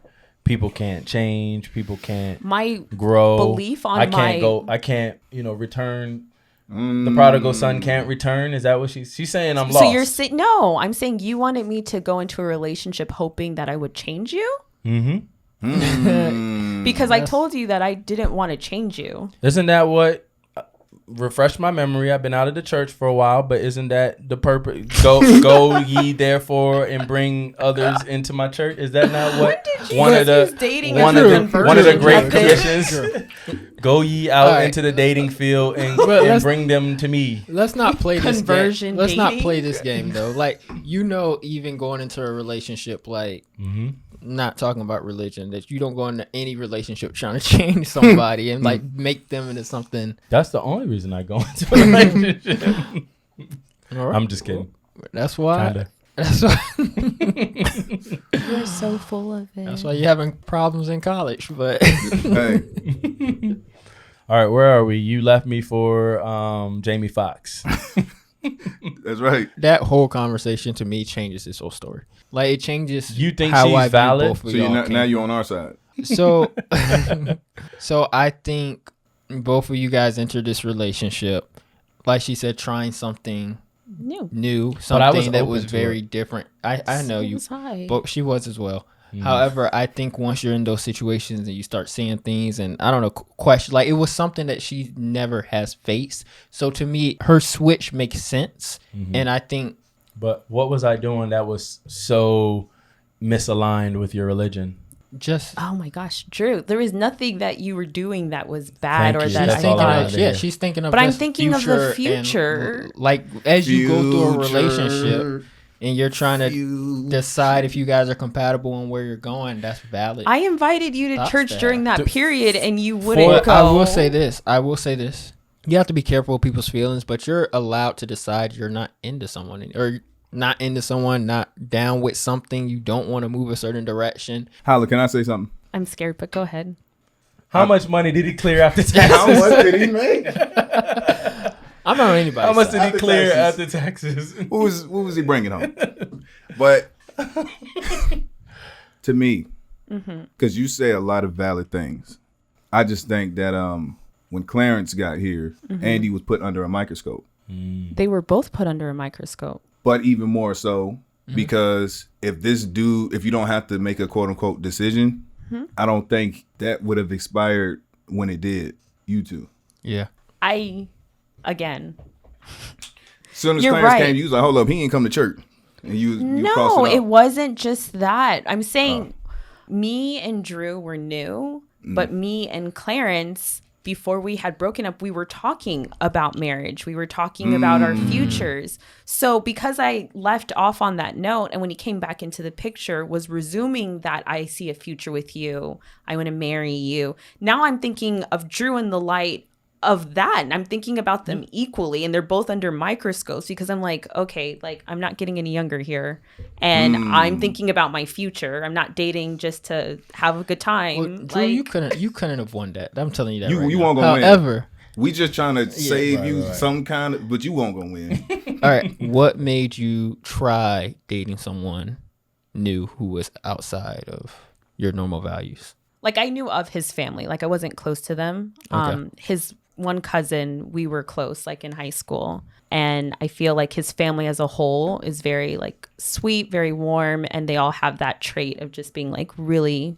people can't change. People can't My grow. belief on I can't my- go. I can't, return. The prodigal son can't return. Is that what she's saying? I'm lost. So you're saying, no, I'm saying you wanted me to go into a relationship hoping that I would change you? Because I told you that I didn't want to change you. Isn't that what? Refresh my memory. I've been out of the church for a while, but isn't that the purpose? Go ye therefore and bring others into my church. Is that not what one of the great commissions? Go ye out into the dating field and bring them to me. Let's not play this Conversion game. Let's not dating? play this game though. Like, even going into a relationship, like not talking about religion, that you don't go into any relationship trying to change somebody and like make them into something. That's the only reason I go into a relationship. All right. I'm just kidding. That's why. Kinda. That's why. You're so full of it. That's why you're having problems in college. But Hey, All right, where are we? You left me for Jamie Foxx. that's right. that whole conversation to me changes this whole story. Like, it changes. You think how she's I view valid? both of So y'all now you're on our side. So, so I think both of you guys entered this relationship, like she said, trying something New. Something that open was to very it. different. I know you, was I. but she was as well. However, I think once you're in those situations and you start seeing things and I don't know, question, like it was something that she never has faced. So to me, her switch makes sense. And I think. But what was I doing that was so misaligned with your religion? Just Oh my gosh, Drew, there was nothing that you were doing that was bad Thank or you. that That's I all I thought. wanted to hear. she's thinking of. But I'm just thinking of the and, future. like as you go through a Future. relationship and you're trying to decide if you guys are compatible and where you're going, that's valid. I invited you to That's church bad. during that period and you wouldn't But go. I will say this. You have to be careful with people's feelings, but you're allowed to decide you're not into someone or not into someone, not down with something. You don't want to move a certain direction. Halla, can I say something? I'm scared, but go ahead. How much money did he clear after taxes? How much did he make? I'm not on anybody's How much side. did he After clear taxes. after taxes? What was he bringing home? But to me, because you say a lot of valid things, I just think that when Clarence got here, Andy was put under a microscope. They were both put under a microscope. But even more so because if you don't have to make a quote unquote decision, I don't think that would have expired when it did. You two. Yeah. Again, Soon as You're Clarence right. came, you was like, hold up, he ain't come to church. And you crossed no, it it off. wasn't just that. I'm saying me and Drew were new, but me and Clarence, before we had broken up, we were talking about marriage. We were talking about our futures. So because I left off on that note, and when he came back into the picture, was resuming that I see a future with you. I want to marry you. Now I'm thinking of Drew in the light of that, and I'm thinking about them equally, and they're both under microscopes because I'm like, okay, like I'm not getting any younger here, and I'm thinking about my future. I'm not dating just to have a good time. Well, Drew, you couldn't have won that. I'm telling you that. You right now. won't gonna win. However, We just trying to save right, you right. some kind of, but you won't gonna win. all right, what made you try dating someone new who was outside of your normal values? Like I knew of his family, like I wasn't close to them. Okay. His one cousin, we were close, like in high school. And I feel like his family as a whole is very like sweet, very warm. And they all have that trait of just being like really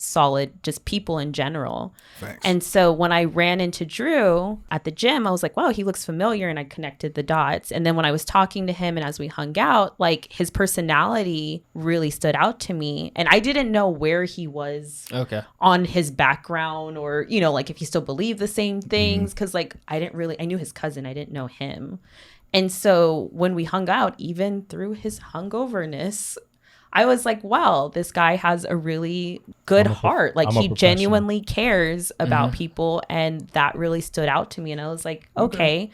solid, just people in general. Thanks. And so when I ran into Drew at the gym, I was like, wow, he looks familiar. And I connected the dots. And then when I was talking to him and as we hung out, like his personality really stood out to me. And I didn't know where he was Okay. on his background or, you know, like if he still believed the same things. Cause like I knew his cousin. I didn't know him. And so when we hung out, even through his hungoverness, I was like, wow, this guy has a really good heart. Like I'm a he professional. genuinely cares about people. And that really stood out to me. And I was like, okay,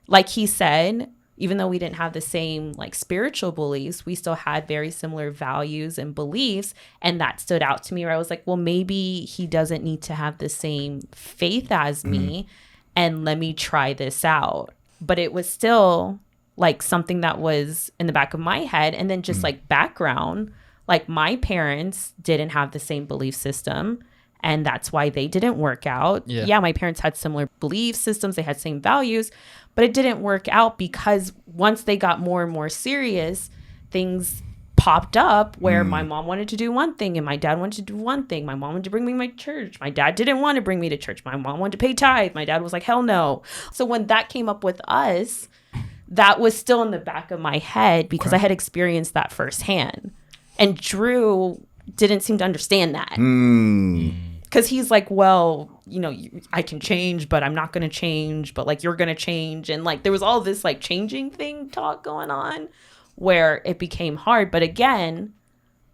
like he said, even though we didn't have the same like spiritual beliefs, we still had very similar values and beliefs. And that stood out to me where I was like, well, maybe he doesn't need to have the same faith as me. And let me try this out. But it was still like something that was in the back of my head. And then just like background, like my parents didn't have the same belief system. And that's why they didn't work out. Yeah. My parents had similar belief systems. They had same values, but it didn't work out because once they got more and more serious, things popped up where my mom wanted to do one thing and my dad wanted to do one thing. My mom wanted to bring me to my church. My dad didn't want to bring me to church. My mom wanted to pay tithe. My dad was like, hell no. So when that came up with us, that was still in the back of my head because I had experienced that firsthand. And Drew didn't seem to understand that. Because he's like, well, you know, I can change, but I'm not going to change. But like, you're going to change. And like, there was all this like changing thing talk going on where it became hard. But again,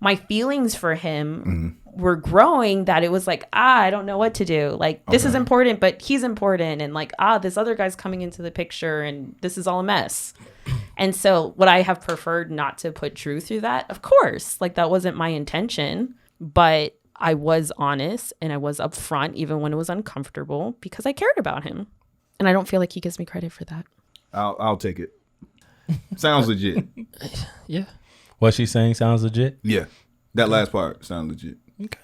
my feelings for him were growing that it was like, I don't know what to do. Like, this is important, but he's important. And like, this other guy's coming into the picture and this is all a mess. And so would I have preferred not to put Drew through that? Of course. Like, that wasn't my intention. But I was honest and I was upfront, even when it was uncomfortable, because I cared about him. And I don't feel like he gives me credit for that. I'll take it. Sounds legit. Yeah. What she's saying sounds legit. Yeah. That last part sounds legit. Okay.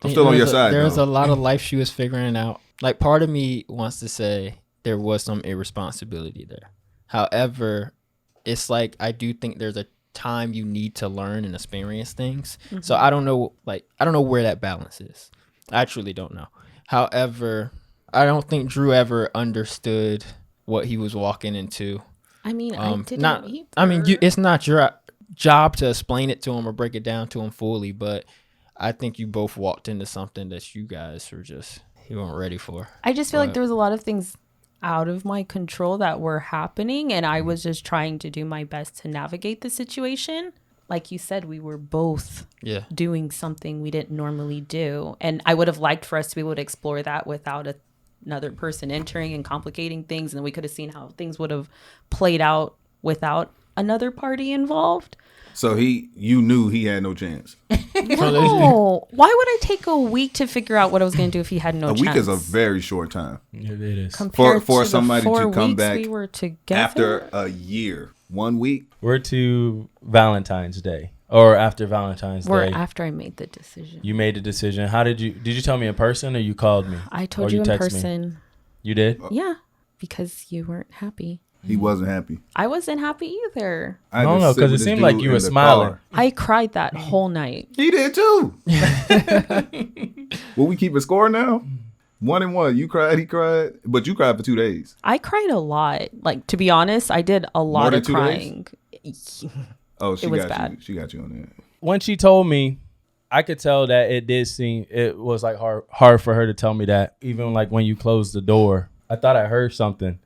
I'm still on your side. There's though. a lot of life she was figuring out. Like part of me wants to say there was some irresponsibility there. However, it's like I do think there's a time you need to learn and experience things. So I don't know where that balance is. I truly don't know. However, I don't think Drew ever understood what he was walking into. I mean, I didn't either. I mean, it's not your job to explain it to him or break it down to him fully, but I think you both walked into something that you guys were you weren't ready for. I just feel like there was a lot of things out of my control that were happening, and I was just trying to do my best to navigate the situation. Like you said, we were both doing something we didn't normally do, and I would have liked for us to be able to explore that without another person entering and complicating things, and then we could have seen how things would have played out without another party involved. So you knew he had no chance. No. Why would I take a week to figure out what I was going to do if he had no chance? A week is a very short time. It is. Compared For to somebody the 4 to come weeks back we were together? after a year. 1 week. We're to Valentine's Day or after Valentine's We're Day. after I made the decision. You made the decision. How did you tell me in person or you called me? I told Or you in texted me? person. You did? Yeah, because you weren't happy. He wasn't happy. I wasn't happy either. I don't just know, sit 'cause with it this seemed like dude you in were the smiling. car. I cried that whole night. He did too. Will we keep a score now? 1-1. You cried, he cried, but you cried for 2 days. I cried a lot. Like, to be honest, I did a lot than of 2 crying. Oh, she was got bad. you. She got you on that. When she told me, I could tell that it was like hard for her to tell me that. Even like when you closed the door, I thought I heard something.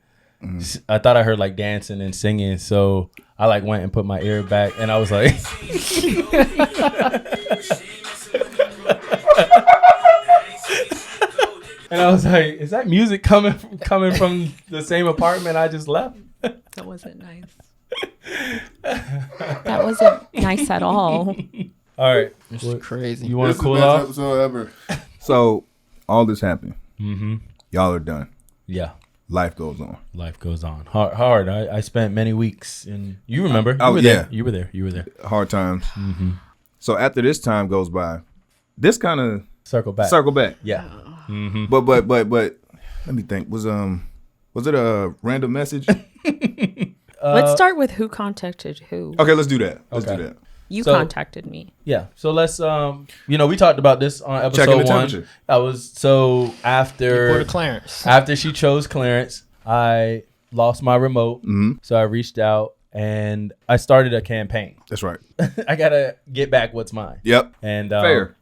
I thought I heard like dancing and singing. So I like went and put my ear back and I was like, and I was like, is that music coming from the same apartment I just left? That wasn't nice. That wasn't nice at all. All right. This is crazy. You want This to is cool the best off? episode ever. So all this happened. Mm-hmm. Y'all are done. Yeah. Life goes on. Life goes on. Hard. I spent many weeks and you remember. Oh, yeah. You were there. Hard times. So after this time goes by, this kind of Circle back. Yeah. Mm-hmm. But let me think. Was it a random message? Let's start with who contacted who. Okay, let's do that. Let's Okay. do that. You So- contacted me. Yeah. So let's we talked about this on Checking episode the 1. temperature. I was so Report after to Clarence. after she chose Clarence, I lost my remote. Mhm. So I reached out and I started a campaign. That's right. I gotta get back what's mine. Yep. And Fair.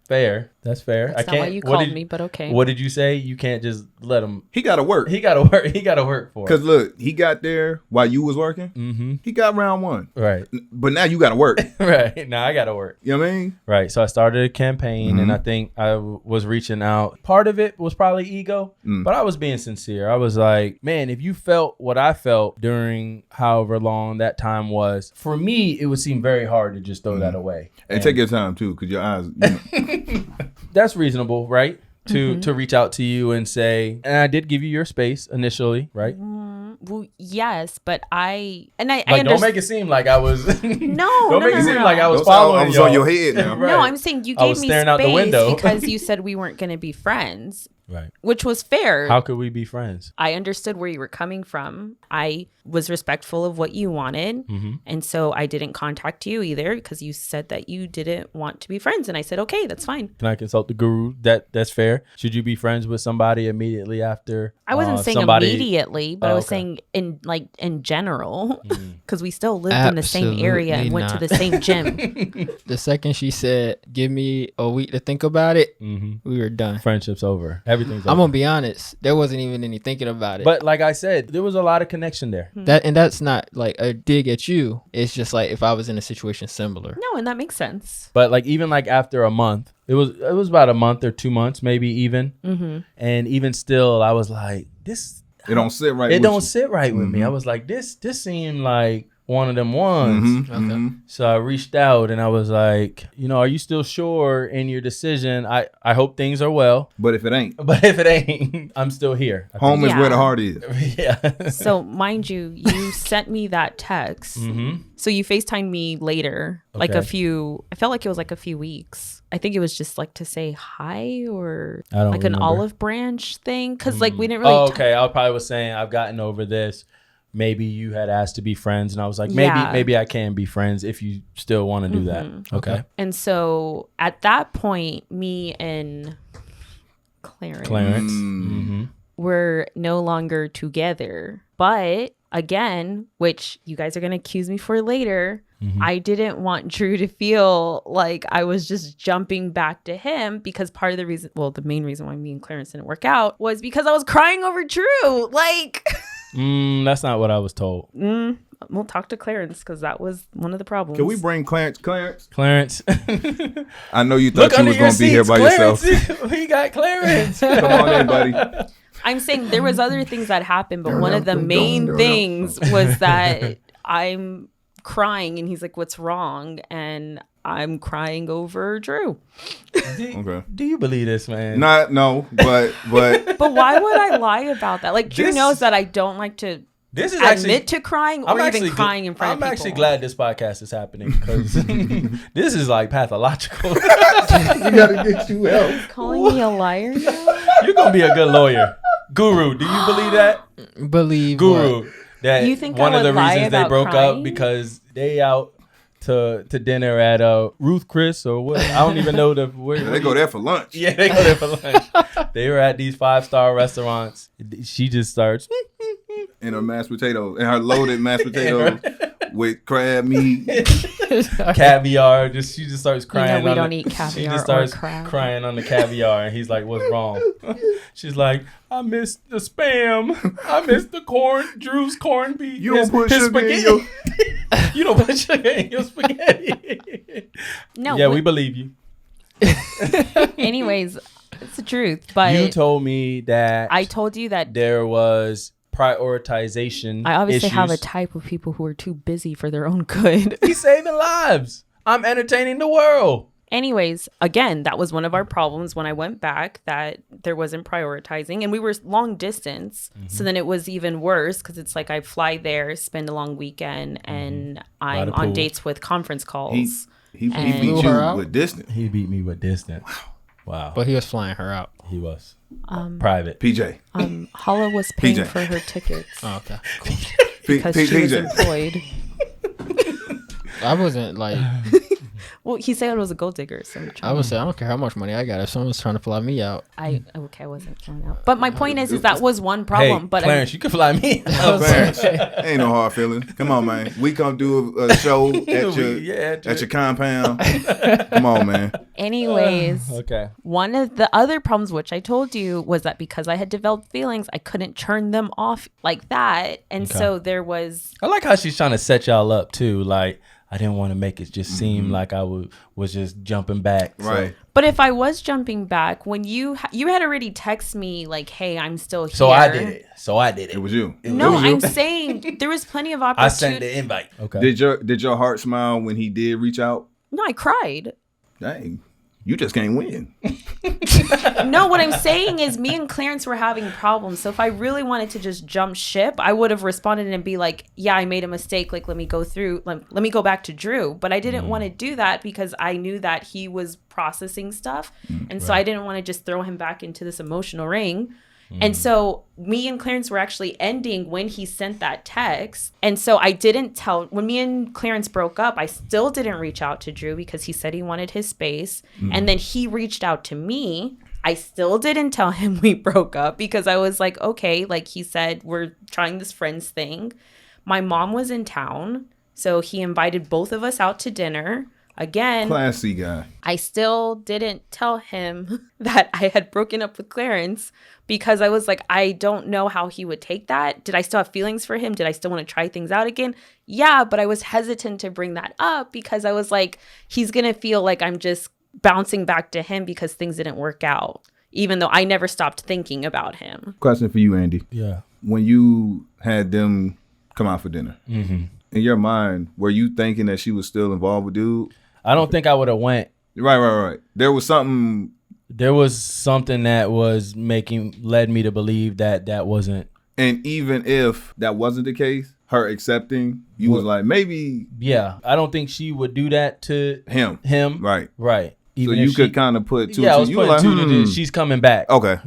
That's fair. That's not why you what called did- me, but okay. What did you say? You can't just let him. He got to work. He gotta work. He gotta work for it. Because look, he got there while you was working. Mm-hmm. He got round 1. Right. But now you got to work. Right. Now I gotta work. You know what I mean? Right. So I started a campaign and I think I was reaching out. Part of it was probably ego, but I was being sincere. I was like, man, if you felt what I felt during however long that time was, for me, it would seem very hard to just throw that away. And take your time too, because your eyes. That's reasonable, right? To reach out to you and say, and I did give you your space initially, right? Well, yes, but I Like, understand. don't make it seem like I was. No, don't make no, it seem no. like I was Don't say I following was y'all. on your head now. Right. No, I'm saying you I gave was me staring space out the window. because you said we weren't going to be friends, Right. which was fair. How could we be friends? I understood where you were coming from. I was respectful of what you wanted. Mm-hmm. And so I didn't contact you either because you said that you didn't want to be friends. And I said, okay, that's fine. Can I consult the guru? That's fair. Should you be friends with somebody immediately after? I wasn't saying somebody... immediately, but Oh, I was okay. saying in general, because we still lived in the same area and Absolutely went to not. the same gym. The second she said, "Give me a week to think about it," Mm-hmm. we were done. Friendship's over. Everything's over. I'm gonna be honest. There wasn't even any thinking about it. But like I said, there was a lot of connection there. that's not like a dig at you. It's just like if I was in a situation similar. No, and that makes sense. But like even like after a month, it was about a month or 2 months, maybe even. Mm-hmm. And even still, I was like, this. It don't sit right. It with don't you. sit right with me. I was like, this seemed like one of them ones. Mhm, mhm. So I reached out and I was like, are you still sure in your decision? I hope things are well. But if it ain't, But if it ain't, I'm still here. I home is Yeah. where the heart is. think. Yeah. So, mind you, you sent me that text. Mm-hmm. So you FaceTimed me later, like Okay. I felt like it was like a few weeks. I think it was just like to say hi or I don't like an remember. olive branch thing. Cause like we didn't really. Oh, okay. I probably was saying I've gotten over this. maybe you had asked to be friends, and I was like, Yeah. maybe I can be friends if you still want to do that. Okay. And so at that point, me and Clarence were no longer together. But again, which you guys are going to accuse me for later, I didn't want Drew to feel like I was just jumping back to him, because part of the reason, well, the main reason why me and Clarence didn't work out was because I was crying over Drew. Like, That's not what I was told. we'll talk to Clarence, because that was one of the problems. Can we bring Clarence? Clarence. I know you thought you was going to be here by yourself. We got Clarence. Come on in, buddy. I'm saying there was other things that happened, but one of the main things was that I'm crying and he's like, what's wrong? And I'm crying over Drew. Okay. Do you believe this, man? No, but But why would I lie about that? Like, Drew This- knows that I don't like to This is admit to crying or even gl- crying in front of people. I'm actually glad this podcast is happening, because this is like pathological. we gotta get you help. Calling me a liar now? You're gonna be a good lawyer. Guru, do you believe that? Believe Guru, what? that You think one I of the would lie reasons they about broke up crying? because they out to dinner at Ruth Chris or what? I don't even know where They go there for lunch. Yeah, they go there for lunch. They were at these 5-star restaurants. She just starts. And her mashed potatoes, and her loaded mashed potatoes with crab meat. Caviar. She just starts crying. we on don't the, eat caviar She just or starts crab. crying on the caviar, and he's like, "What's wrong?" She's like, "I miss the spam. I miss the corn. Drew's corned beef. You don't put sugar in your- You don't put sugar in your spaghetti." No. Yeah, we believe you. Anyways, it's the truth. But You told me that I told you that there was prioritization. I obviously have a issues. type of people who are too busy for their own good. He's saving lives. I'm entertaining the world. Anyways, again, that was one of our problems when I went back, that there wasn't prioritizing, and we were long distance. So then it was even worse, because it's like I fly there, spend a long weekend, and I'm of on pool. dates with conference calls. He And- beat Blew her you out? with distance. He beat me with distance. Wow. But he was flying her out. He was private. PJ. Halla was paying PJ. for her tickets Oh, okay. because she was PJ. employed. I wasn't like, Well, he said it was a gold digger. So I would say, I don't care how much money I got. If someone's trying to fly me out, I wasn't flying out. But my point is that was one problem. Hey, but Clarence, you can fly me. Clarence, ain't no hard feelings. Come on, man. We come do a show at your compound. Come on, man. anyways, Okay. one of the other problems, which I told you, was that because I had developed feelings, I couldn't turn them off like that. And so there was, I like how she's trying to set y'all up too. Like, I didn't want to make it just seem like I was just jumping back. So- Right. but if I was jumping back, when you had already texted me like, hey, I'm still here. So I did it. It was you. No, I'm saying there was plenty of I opportunity. sent the invite. Okay. Did your heart smile when he did reach out? No, I cried. Dang, you just can't win. No, what I'm saying is me and Clarence were having problems. So if I really wanted to just jump ship, I would have responded and be like, yeah, I made a mistake. Like, let me go back to Drew. But I didn't want to do that because I knew that he was processing stuff. And so I didn't want to just throw him back into this emotional ring. And so me and Clarence were actually ending when he sent that text. And so I didn't tell, when me and Clarence broke up, I still didn't reach out to Drew because he said he wanted his space. And then he reached out to me. I still didn't tell him we broke up because I was like, okay, like he said, we're trying this friends thing. My mom was in town. So he invited both of us out to dinner. Again, Classy guy. I still didn't tell him that I had broken up with Clarence because I was like, I don't know how he would take that. Did I still have feelings for him? Did I still want to try things out again? Yeah, but I was hesitant to bring that up because I was like, he's going to feel like I'm just bouncing back to him because things didn't work out, even though I never stopped thinking about him. Question for you, Andy. Yeah. When you had them come out for dinner, in your mind, were you thinking that she was still involved with dude? I don't think I would have went. Right. There was something. There was something that was led me to believe that wasn't. And even if that wasn't the case, her accepting, you was like, maybe Yeah. I don't think she would do that to him. Right. So Even you if could she- kind of put two. Yeah, I was you putting were like, two to this. She's coming back. Okay.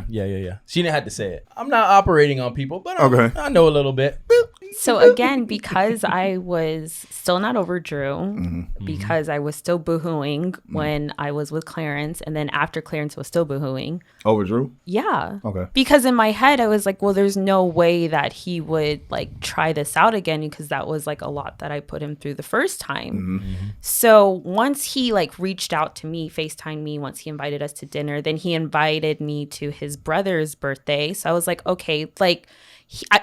Yeah. She didn't have to say it. I'm not operating on people, but Okay. I know a little bit. So again, because I was still not over Drew, because I was still boohooing when I was with Clarence, and then after Clarence was still boohooing. Over Drew? Yeah. Okay. Because in my head, I was like, well, there's no way that he would like try this out again, because that was like a lot that I put him through the first time. So once he like reached out to me, FaceTimed me, once he invited us to dinner, then he invited me to his brother's birthday. So I was like, okay, like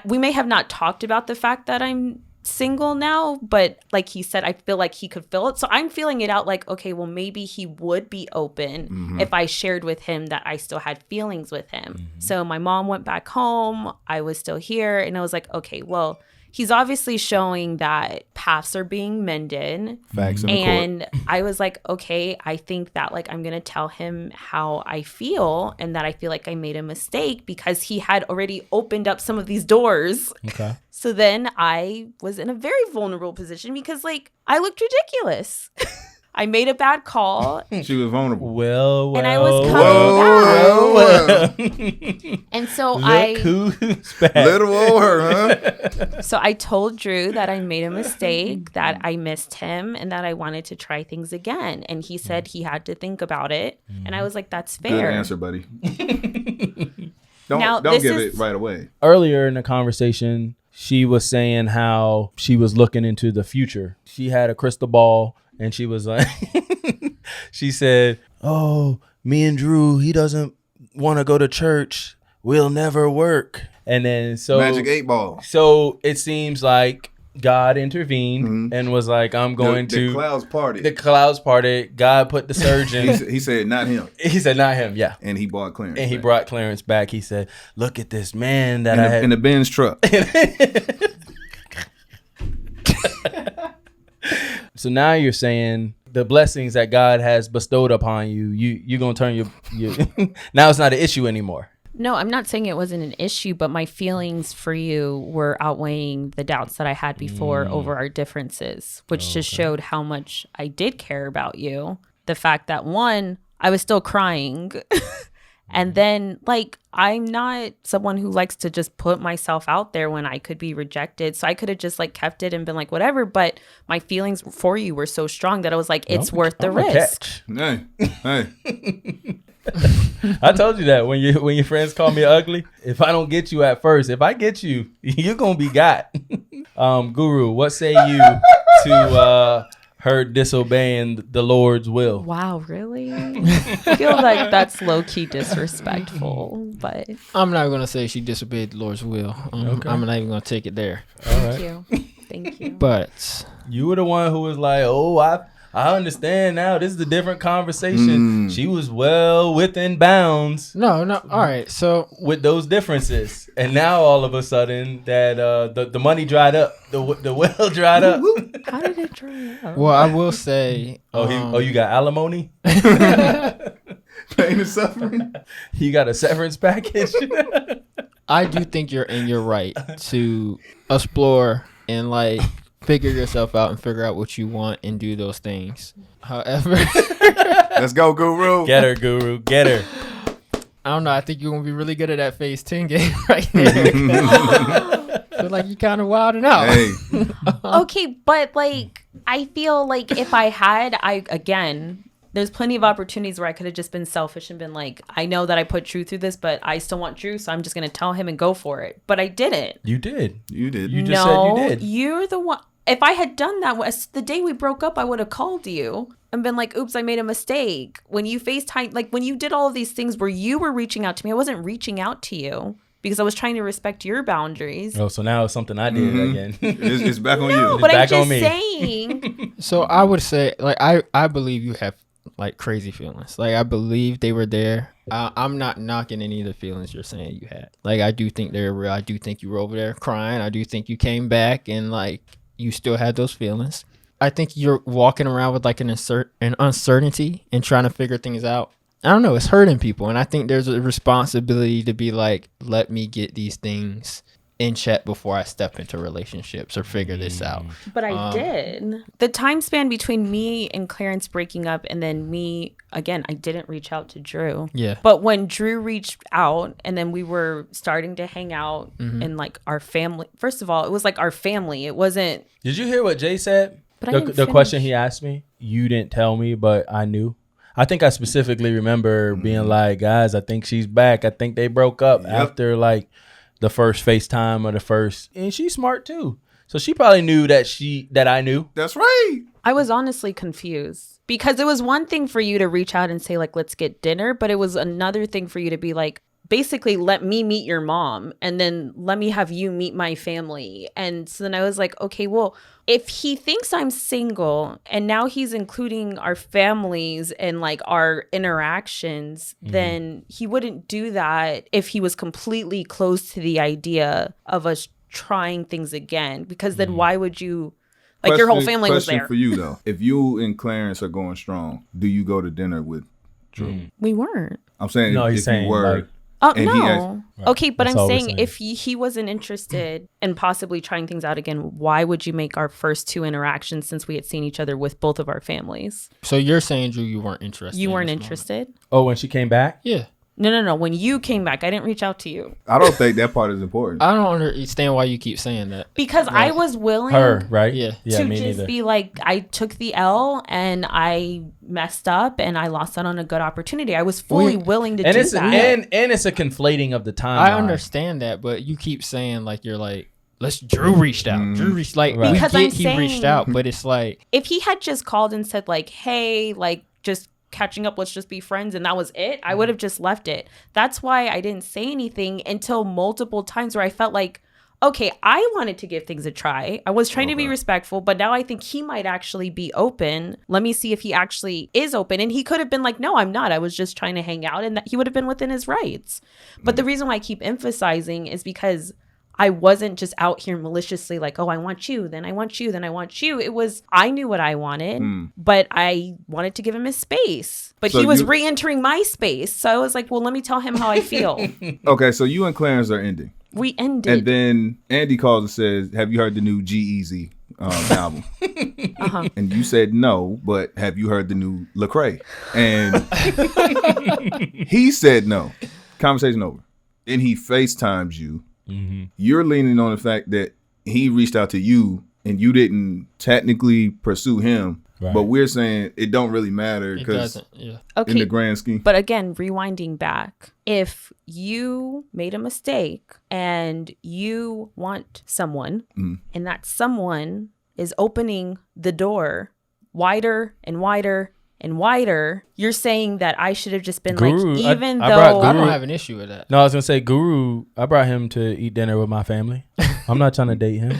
we may have not talked about the fact that I'm single now, but like he said, I feel like he could feel it. So I'm feeling it out like, okay, well, maybe he would be open if I shared with him that I still had feelings with him. So my mom went back home. I was still here. And I was like, okay, well, he's obviously showing that paths are being mended. Facts in the court. And I was like, okay, I think that like I'm going to tell him how I feel and that I feel like I made a mistake because he had already opened up some of these doors. Okay. So then I was in a very vulnerable position because like I looked ridiculous. I made a bad call. She was vulnerable. Well, And I was coming well. And so Look who's back. Little old her, huh? So I told Drew that I made a mistake, that I missed him, and that I wanted to try things again. And he said he had to think about it. And I was like, that's Good fair. answer, buddy. Now, don't this give is- it right away. Earlier in the conversation, she was saying how she was looking into the future. She had a crystal ball and she was like, she said, oh, me and Drew, he doesn't want to go to church. We'll never work. And then so Magic 8 Ball. So it seems like God intervened and was like, I'm going The to clouds party. the clouds party. God put the surgeon. He said not him. He said, not him. Yeah. And he bought Clarence. And he back. brought Clarence back. He said, look at this man that I had. in the Benz truck. So now you're saying the blessings that God has bestowed upon you, you're going to turn your now it's not an issue anymore. No, I'm not saying it wasn't an issue, but my feelings for you were outweighing the doubts that I had before over our differences, which just showed how much I did care about you. The fact that, one, I was still crying. And then, like, I'm not someone who likes to just put myself out there when I could be rejected. So I could have just, like, kept it and been like, whatever. But my feelings for you were so strong that I was like, it's worth the risk. Hey. I told you that when your friends call me ugly, if I don't get you at first, if I get you, you're going to be got. Guru, what say you to her disobeying the Lord's will? Wow, really? I feel like that's low-key disrespectful, but I'm not going to say she disobeyed the Lord's will. Okay. I'm not even going to take it there. thank you. Thank you. But You were the one who was like, oh, I understand now. This is a different conversation. She was well within bounds no. All right. So with those differences. And now all of a sudden that the money dried up, the well dried up. How did it dry out? well, I will say. You got alimony? Pain and suffering. You got a severance package? I do think you're in your right to explore and like figure yourself out and figure out what you want and do those things. However, Let's go, Guru. Get her, Guru. Get her. I don't know. I think you're gonna be really good at that phase 10 game right there. Feel like you're kind of wilding out. Hey. Okay, but like I feel like if I had, there's plenty of opportunities where I could have just been selfish and been like, I know that I put Drew through this, but I still want Drew, so I'm just gonna tell him and go for it. But I didn't. You did. You did. You just said you did. You're the one. If I had done that, the day we broke up, I would have called you and been like, oops, I made a mistake. When you FaceTime, like when you did all of these things where you were reaching out to me, I wasn't reaching out to you because I was trying to respect your boundaries. Oh, so now it's something I did again. It's back on No, you. but I'm back on just me. saying. So I would say, like, I believe you have like crazy feelings. Like I believe they were there. I'm not knocking any of the feelings you're saying you had. Like I do think they're real. I do think you were over there crying. I do think you came back and like you still had those feelings. I think you're walking around with like an uncertainty and trying to figure things out. I don't know. It's hurting people, and I think there's a responsibility to be like, let me get these things in check before I step into relationships or figure this out. But I did. The time span between me and Clarence breaking up and then me, again, I didn't reach out to Drew. Yeah. But when Drew reached out and then we were starting to hang out and like our family, first of all, it was like our family. It wasn't. Did you hear what Jay said? But I The didn't question finish. he asked me, you didn't tell me, but I knew. I think I specifically remember being like, guys, I think she's back. I think they broke up after like the first FaceTime or the first. And she's smart too. So she probably knew that I knew. That's right. I was honestly confused because it was one thing for you to reach out and say like, let's get dinner. But it was another thing for you to be like, basically let me meet your mom and then let me have you meet my family. And so then I was like, okay, well, if he thinks I'm single and now he's including our families and like our interactions, then he wouldn't do that if he was completely closed to the idea of us trying things again, because then why would you, like your whole family was Question there. for you though. If you and Clarence are going strong, do you go to dinner with Drew? We weren't. I'm saying No, if he's saying you were. like, Oh, And he no. Okay, but That's I'm all we're saying saying. if he wasn't interested in possibly trying things out again, why would you make our first two interactions since we had seen each other with both of our families? So you're saying, Drew, you weren't interested? You in weren't this moment? interested? oh, when she came back? Yeah. No. When you came back, I didn't reach out to you. I don't think that part is important. I don't understand why you keep saying that. Because I was willing Her, right? Yeah. Yeah, to me just neither. be like, I took the L and I messed up and I lost out on a good opportunity. I was fully willing to And do it's that. and it's a conflating of the timeline. I understand that, but you keep saying like you're like, Drew reached out. Drew reached like Right. we Because get I'm he reached saying- out, but it's like If he had just called and said like, hey, like just catching up, let's just be friends, and that was it, I would have just left it. That's why I didn't say anything until multiple times where I felt like, okay, I wanted to give things a try. I was trying to be respectful, but now I think he might actually be open. Let me see if he actually is open. And he could have been like, no, I'm not. I was just trying to hang out, and that he would have been within his rights. But the reason why I keep emphasizing is because I wasn't just out here maliciously like, oh, I want you, then I want you, then I want you. It was, I knew what I wanted, but I wanted to give him his space. But So he was you- re-entering my space. So I was like, well, let me tell him how I feel. Okay, so you and Clarence are ending. We ended. And then Andy calls and says, have you heard the new G-Eazy album? And you said no, but have you heard the new Lecrae? And he said no. Conversation over. Then he FaceTimes you. You're leaning on the fact that he reached out to you and you didn't technically pursue him. Right. But we're saying it don't really matter it because doesn't. Yeah. okay. in the grand scheme. But again, rewinding back, if you made a mistake and you want someone and that someone is opening the door wider and wider and wider, you're saying that I should have just been Guru, like, I even brought though I Guru- don't have an issue with that. No, I was gonna say Guru. I brought him to eat dinner with my family. I'm not trying to date him.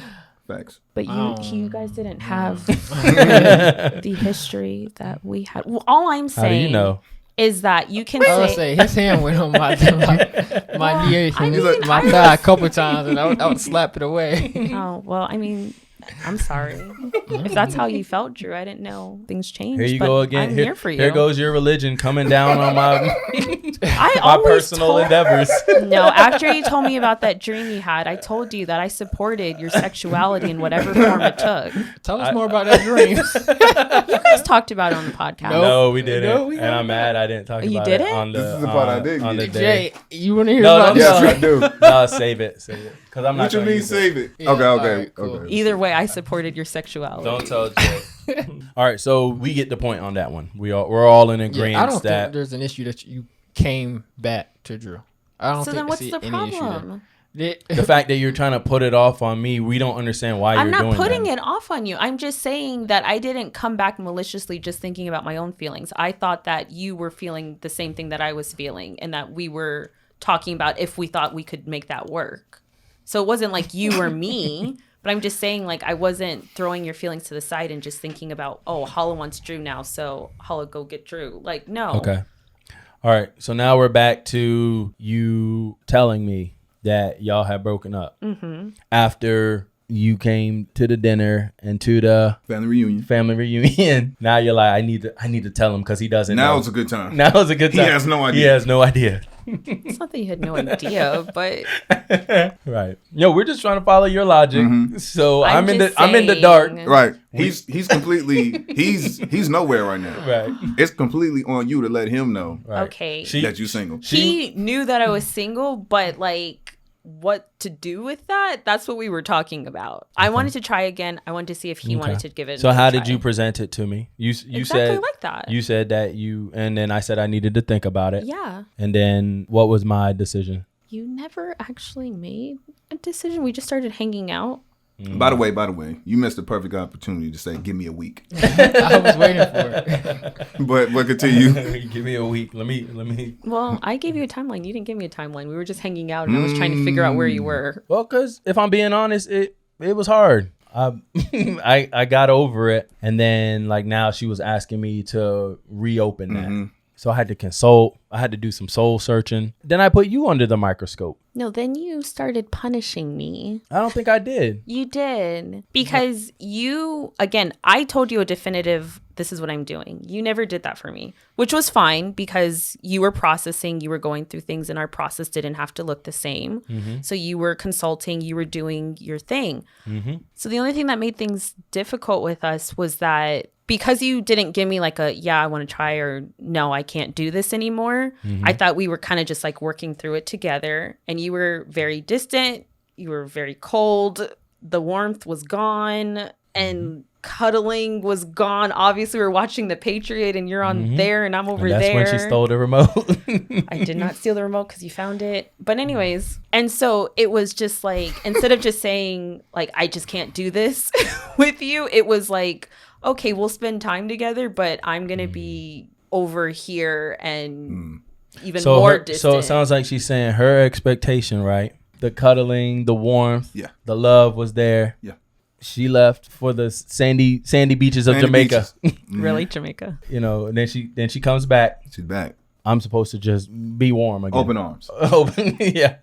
Facts. but you guys didn't have the history that we had. Well, all I'm How do saying you know? is that you can I would say, say his hand went on my knee I and mean, my thigh a couple times, and I would slap it away. oh, well, I mean, I'm sorry. If that's how you felt, Drew, I didn't know things changed. Here you but go again. I'm here for you. Here goes your religion coming down on my I my always personal told- endeavors. No, after you told me about that dream you had, I told you that I supported your sexuality in whatever form it took. Tell us more about that dream. You guys talked about it on the podcast. No, we didn't. No, we and I'm mad I didn't talk You about didn't? it on the This is the part I did on the get. day. Jay, you want to hear No, about no, this? Yes, I do. No, save it. Because I'm not What you gonna mean use save it? Yeah, Okay, all okay, right, cool. okay. Either way, I supported your sexuality. Don't tell Jay. All right, so we get the point on that one. We're all in agreement Yeah, I don't that think there's an issue that you came back to Drew. I don't So think then what's see the any issue there. problem? the fact that you're trying to put it off on me, we don't understand why I'm you're doing not putting that. it off on you. I'm just saying that I didn't come back maliciously just thinking about my own feelings. I thought that you were feeling the same thing that I was feeling and that we were talking about if we thought we could make that work. So it wasn't like you or me, but I'm just saying like I wasn't throwing your feelings to the side and just thinking about, oh, Halla wants Drew now, so Halla go get Drew. Like, no. Okay. All right. So now we're back to you telling me that y'all had broken up after You came to the dinner and to the Family reunion. Now you're like, I need to tell him because he doesn't know. Now it's a good time. Now it's a good time. He has no idea. He has no idea. It's not that you had no idea, but Right. Yo, we're just trying to follow your logic. So I'm in the saying. dark. Right. He's completely he's nowhere right now. Right. It's completely on you to let him know Right. Okay. that you're single. He knew that I was single, but like what to do with that? That's what we were talking about. I wanted to try again. I wanted to see if he wanted to give it. So how did try. you present it to me? You Exactly said like that. You said that and then I said I needed to think about it. Yeah. And then what was my decision? You never actually made a decision. We just started hanging out. By the way, you missed the perfect opportunity to say, "Give me a week." I was waiting for it. but continue. Give me a week. Let me. Well, I gave you a timeline. You didn't give me a timeline. We were just hanging out, and I was trying to figure out where you were. Well, because if I'm being honest, it was hard. I got over it, and then like now she was asking me to reopen that. So I had to consult. I had to do some soul searching. Then I put you under the microscope. No, then you started punishing me. I don't think I did. You did. Because I told you a definitive, this is what I'm doing. You never did that for me, which was fine because you were processing, you were going through things, and our process didn't have to look the same. So you were consulting, you were doing your thing. So the only thing that made things difficult with us was that because you didn't give me like I want to try, or no, I can't do this anymore. I thought we were kind of just like working through it together, and you were very distant. You were very cold. The warmth was gone, and cuddling was gone. Obviously, we're watching The Patriot, and you're on there, and I'm over and that's there. when she stole the remote. I did not steal the remote because you found it. But anyways, and so it was just like, instead of just saying like, I just can't do this with you, it was like, okay, we'll spend time together, but I'm going to be over here and even more distant. So it sounds like she's saying her expectation, right? The cuddling, the warmth, Yeah. the love was there. Yeah. She left for the sandy beaches of Jamaica. Really, Jamaica? You know, and then she comes back. She's back. I'm supposed to just be warm again. Open arms. Open, yeah.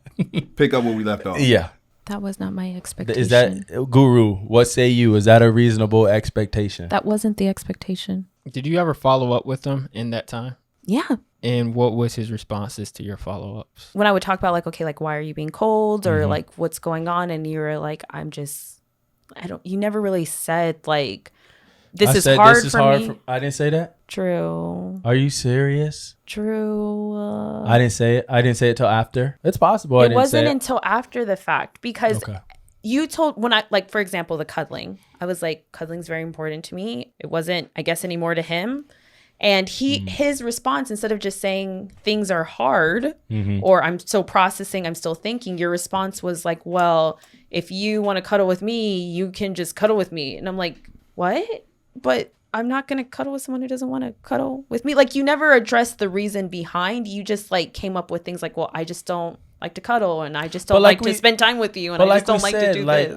Pick up where we left off. Yeah. That was not my expectation. Is that, Guru, what say you? Is that a reasonable expectation? That wasn't the expectation. Did you ever follow up with him in that time? Yeah. And what was his responses to your follow-ups? When I would talk about like, okay, like why are you being cold, or like what's going on, and you were like, you never really said like, this is hard for me. I didn't say that. True. Are you serious? True. I didn't say it. I didn't say it till after. It's possible. It wasn't until after the fact, because Okay. you told, when I, like, for example, the cuddling, I was like, cuddling's very important to me. It wasn't, I guess, anymore to him. And his response, instead of just saying things are hard or I'm still processing, I'm still thinking, your response was like, well, if you want to cuddle with me, you can just cuddle with me. And I'm like, what? But I'm not going to cuddle with someone who doesn't want to cuddle with me. Like, you never addressed the reason behind. You just like came up with things like, well, I just don't like to cuddle, and I just don't like to spend time with you, and I just don't like to do this.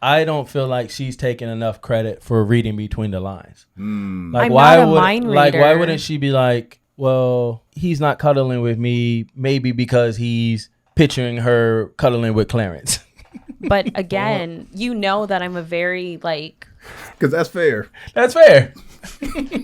I don't feel like she's taking enough credit for reading between the lines. Like, I'm not a mind reader. Like, why wouldn't she be like, well, he's not cuddling with me, maybe because he's picturing her cuddling with Clarence. But again, you know that I'm a very like... Because that's fair. That's fair.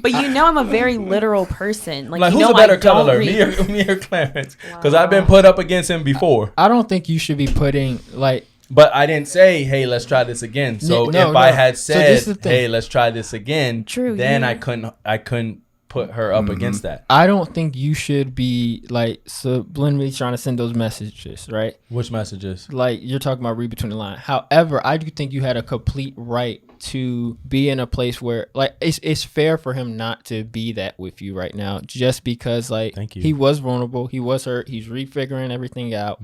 But you know I'm a very literal person. Like, you who's know, a better I don't cuddler, read... me or Clarence? Because I've been put up against him before. I don't think you should be putting like... But I didn't say, hey, let's try this again. So I had said, hey, let's try this again, then I couldn't put her up against that. I don't think you should be like subliminally trying to send those messages, right? Which messages? Like, you're talking about read between the lines. However, I do think you had a complete right to be in a place where like it's fair for him not to be that with you right now, just because like he was vulnerable, he was hurt, he's refiguring everything out,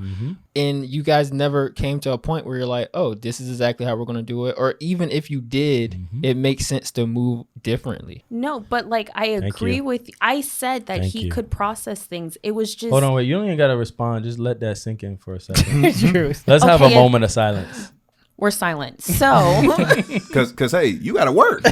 and you guys never came to a point where you're like, oh, this is exactly how we're going to do it. Or even if you did, it makes sense to move differently. No, but like I agree with you. I said that he could process things. It was just... Hold on, wait. You don't even got to respond. Just let that sink in for a second. Let's have a moment of silence. We're silent. So... Because, hey, you got to work.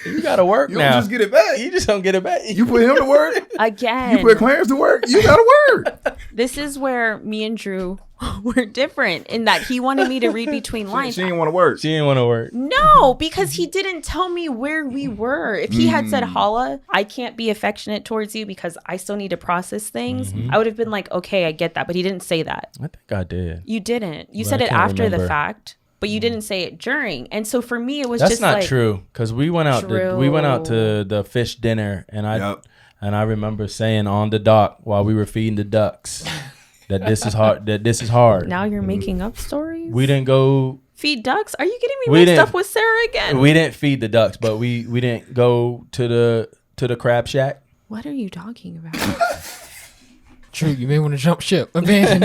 You got to work you now. You don't just get it back. You just don't get it back. You put him to work. Again. You put Clarence to work. You got to work. This is where me and Drew were different in that he wanted me to read between lines. She didn't want to work. She didn't want to work. No, because he didn't tell me where we were. If he had said, Halla, I can't be affectionate towards you because I still need to process things, I would have been like, okay, I get that. But he didn't say that. I think I did. You didn't. You But said I it can't after the remember. fact, but you didn't say it during. And so for me, it was That's just not like, true. Because we went out to True. the fish dinner, and Yep. I remember saying on the dock while we were feeding the ducks that this is hard. That this is hard. now you're making up stories? We didn't go. Feed ducks? Are you getting We me mixed didn't- up with Sarah again? We didn't feed the ducks, but we didn't go to the crab shack. What are you talking about? True, you may want to jump ship. Abandon.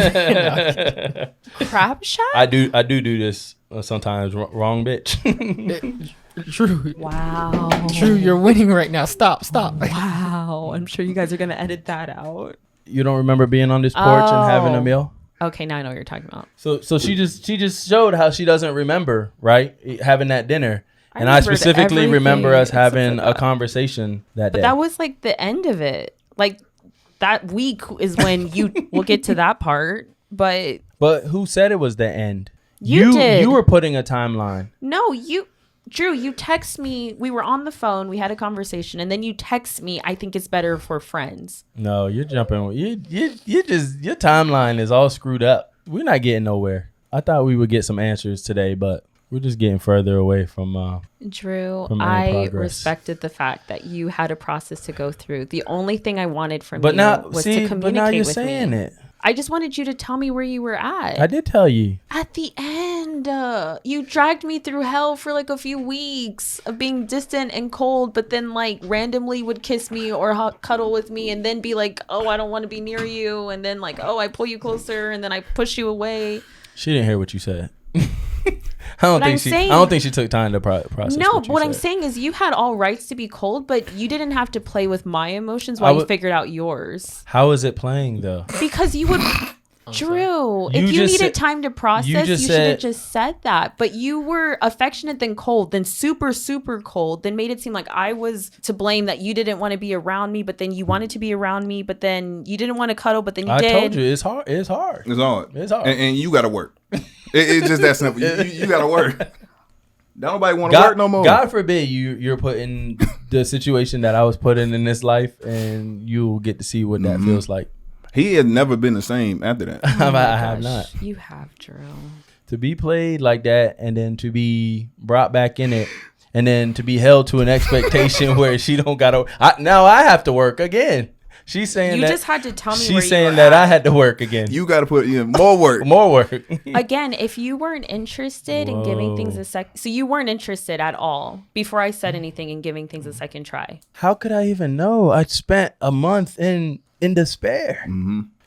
Crab shack? I do this sometimes. Wrong bitch. True. Wow. True, you're winning right now. Stop. Wow. I'm sure you guys are going to edit that out. You don't remember being on this porch and having a Oh. meal? Okay, now I know what you're talking about. So she just showed how she doesn't remember, right? Having that dinner. I And I remembered specifically remember everything us except having for a that. conversation that But day. that was like the end of it. Like that week is when you we'll get to that part. But But who said it was the end? You did. You were putting a timeline. no, Drew, you text me. We were on the phone. We had a conversation, and then you text me. I think it's better for friends. No, you're jumping. You just your timeline is all screwed up. We're not getting nowhere. I thought we would get some answers today, but we're just getting further away from. Drew, From any I progress. respected the fact that you had a process to go through. The only thing I wanted from But you now, was to communicate but now you're with saying me. it. I just wanted you to tell me where you were at. I did tell you. At the end, you dragged me through hell for like a few weeks of being distant and cold, but then like randomly would kiss me or cuddle with me and then be like, oh, I don't want to be near you. And then like, oh, I pull you closer and then I push you away. She didn't hear what you said. I don't think she took time to process. No, what, you what I'm said. saying is you had all rights to be cold, but you didn't have to play with my emotions while you would- figured out yours. How is it playing though? Because you would... Drew, if You you just needed said- time to process, you just should have said- just said that. But you were affectionate, then cold, then super, super cold, then made it seem like I was to blame that you didn't want to be around me, but then you wanted to be around me, but then you didn't want to cuddle, but then you I did. told you it's hard. It's hard. It's hard. It's hard. And you got to work. It's just that simple. You got to work. Don't nobody want to work no more. God forbid you're put in the situation that I was put in this life, and you'll get to see what that feels like. He has never been the same after that. I have not. You have, Drew. To be played like that, and then to be brought back in it, and then to be held to an expectation where she don't gotta. Now I have to work again. She's saying You that just had to tell me she's where you saying were that at. I had to work again. You got to put in more work. More work. Again, if you weren't interested in giving things Whoa. a second, so you weren't interested at all before I said anything in giving things a second try. How could I even know? I spent a month in despair.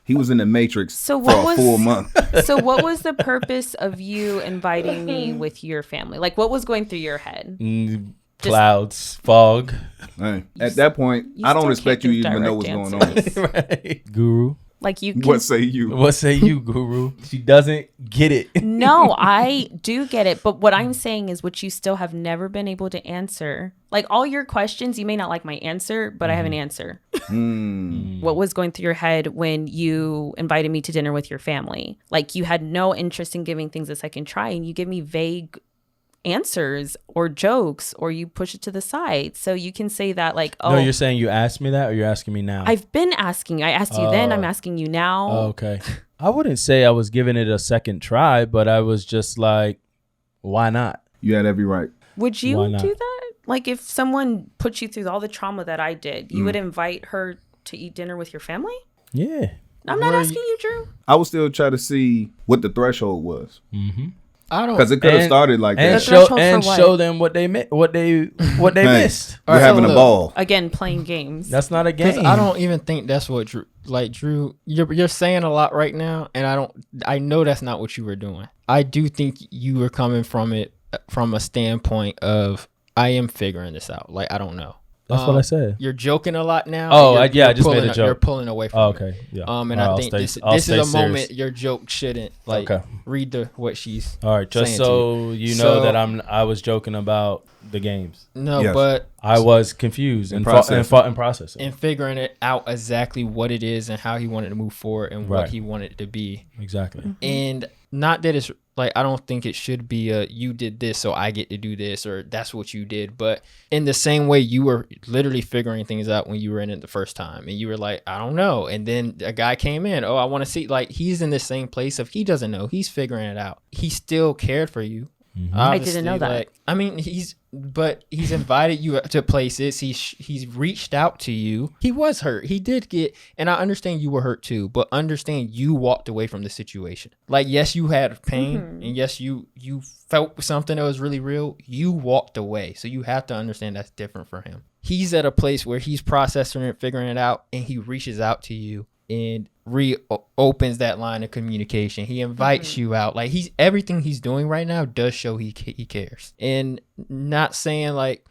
He was in the Matrix So for what a was- full month. So what was the purpose of you inviting me with your family? Like what was going through your head? Clouds, fog. Hey, at that point, you I don't still expect can't you to give even know what's direct going on. answers. Right. Guru. Like you can, What say you? What say you, Guru? She doesn't get it. No, I do get it. But what I'm saying is what you still have never been able to answer. Like all your questions, you may not like my answer, but I have an answer. What was going through your head when you invited me to dinner with your family? Like you had no interest in giving things a second try and you give me vague answers or jokes or you push it to the side. So you can say that like, oh, No, you're saying you asked me that, or you're asking me now? I've been asking. I asked you then. I'm asking you now. Oh, okay. I wouldn't say I was giving it a second try, but I was just like, why not? You had every right. Would Why you not? do that? Like if someone put you through all the trauma that I did, you would invite her to eat dinner with your family? Yeah. I'm not Were asking you, Drew. I would still try to see what the threshold was, I don't. because it could have And- started like And that. The threshold for what? show them what they what they Hey, missed. We're Alright, having so a look. ball. Again, playing games. That's not a Because game. I don't even think that's what Drew. You're saying a lot right now, and I know that's not what you were doing. I do think you were coming from it from a standpoint of I am figuring this out. Like I don't know. That's what I said. You're joking a lot now. Oh, and you're I just made pulling a joke. You're pulling away from Oh, it. okay. Yeah. And All I right, think I'll this stay is a serious. moment your joke shouldn't read what she's All right, just saying so to you know So- that I was joking about the games. No, Yes. but I was confused and processing. and figuring it out exactly what it is and how he wanted to move forward and what Right. he wanted it to be. Exactly. And not that it's like, I don't think it should be a you did this so I get to do this or that's what you did. But in the same way you were literally figuring things out when you were in it the first time and you were like, I don't know. And then a guy came in, oh, I want to see, like, he's in the same place of he doesn't know. He's figuring it out. He still cared for you. I didn't know that. Like, I mean, he's invited you to places. He's reached out to you. He was hurt. He did get, and I understand you were hurt too, but understand you walked away from the situation. Like, yes, you had pain, and yes, you felt something that was really real. You walked away, so you have to understand that's different for him. He's at a place where he's processing it, figuring it out, and he reaches out to you and reopens that line of communication. He invites you out. Like, everything he's doing right now does show he cares. And not saying like,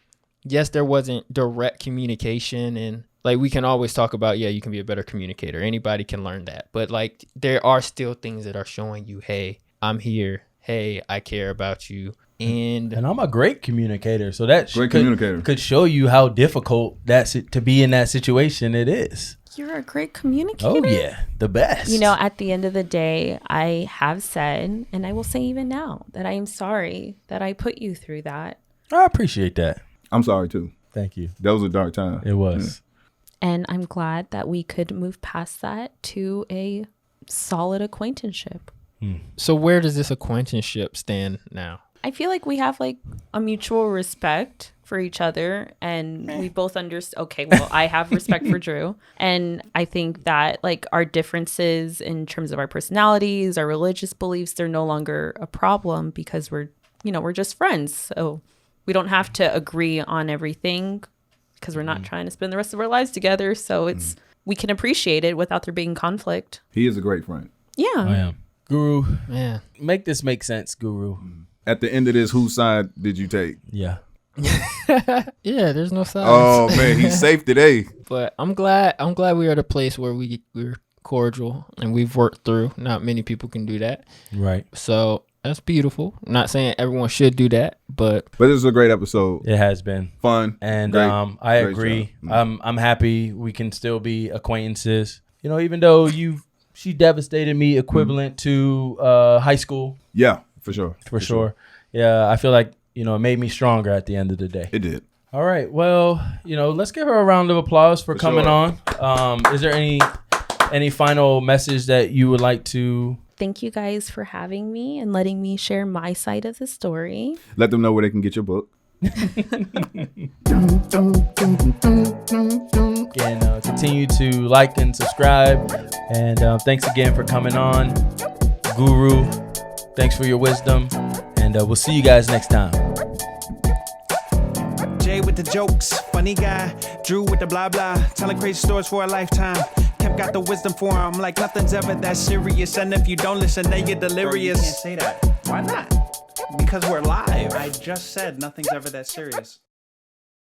yes, there wasn't direct communication, and like we can always talk about, yeah, you can be a better communicator. Anybody can learn that. But like, there are still things that are showing you, hey, I'm here. Hey, I care about you. And I'm a great communicator, so that communicator could show you how difficult to be in that situation it is. You're a great communicator. Oh yeah, the best. You know, at the end of the day, I have said, and I will say even now, that I am sorry that I put you through that. I appreciate that. I'm sorry too. Thank you. That was a dark time. It was. And I'm glad that we could move past that to a solid acquaintanceship. so where does this acquaintanceship stand now? I feel like we have like a mutual respect for each other, and we both understand. Okay, well, I have respect for Drew, and I think that like our differences in terms of our personalities, our religious beliefs, they're no longer a problem because we're just friends. So we don't have to agree on everything because we're not trying to spend the rest of our lives together. So we can appreciate it without there being conflict. He is a great friend. Yeah. I am. Guru, Yeah. make this make sense, Guru. At the end of this, whose side did you take? Yeah. Yeah, there's no sides. Oh man, he's safe today. But I'm glad we are at a place where we're cordial and we've worked through. Not many people can do that. Right. So that's beautiful. I'm not saying everyone should do that, but But this is a great episode. It has been. Fun. And Great. I Great agree. job. I'm happy we can still be acquaintances. You know, even though she devastated me equivalent to high school Yeah, for sure. for sure. Yeah, I feel like, it made me stronger at the end of the day. It did. All right. Well, let's give her a round of applause for coming sure. on. Is there any final message that you would like to? Thank you guys for having me and letting me share my side of the story. Let them know where they can get your book. Again, continue to like and subscribe. And thanks again for coming on. Guru, thanks for your wisdom. And we'll see you guys next time. Jay with the jokes, funny guy. Drew with the blah blah, telling crazy stories for a lifetime. Kemp got the wisdom for him, like nothing's ever that serious. And if you don't listen, then you're delirious. You can't say that. Why not? Because we're live. I just said nothing's ever that serious.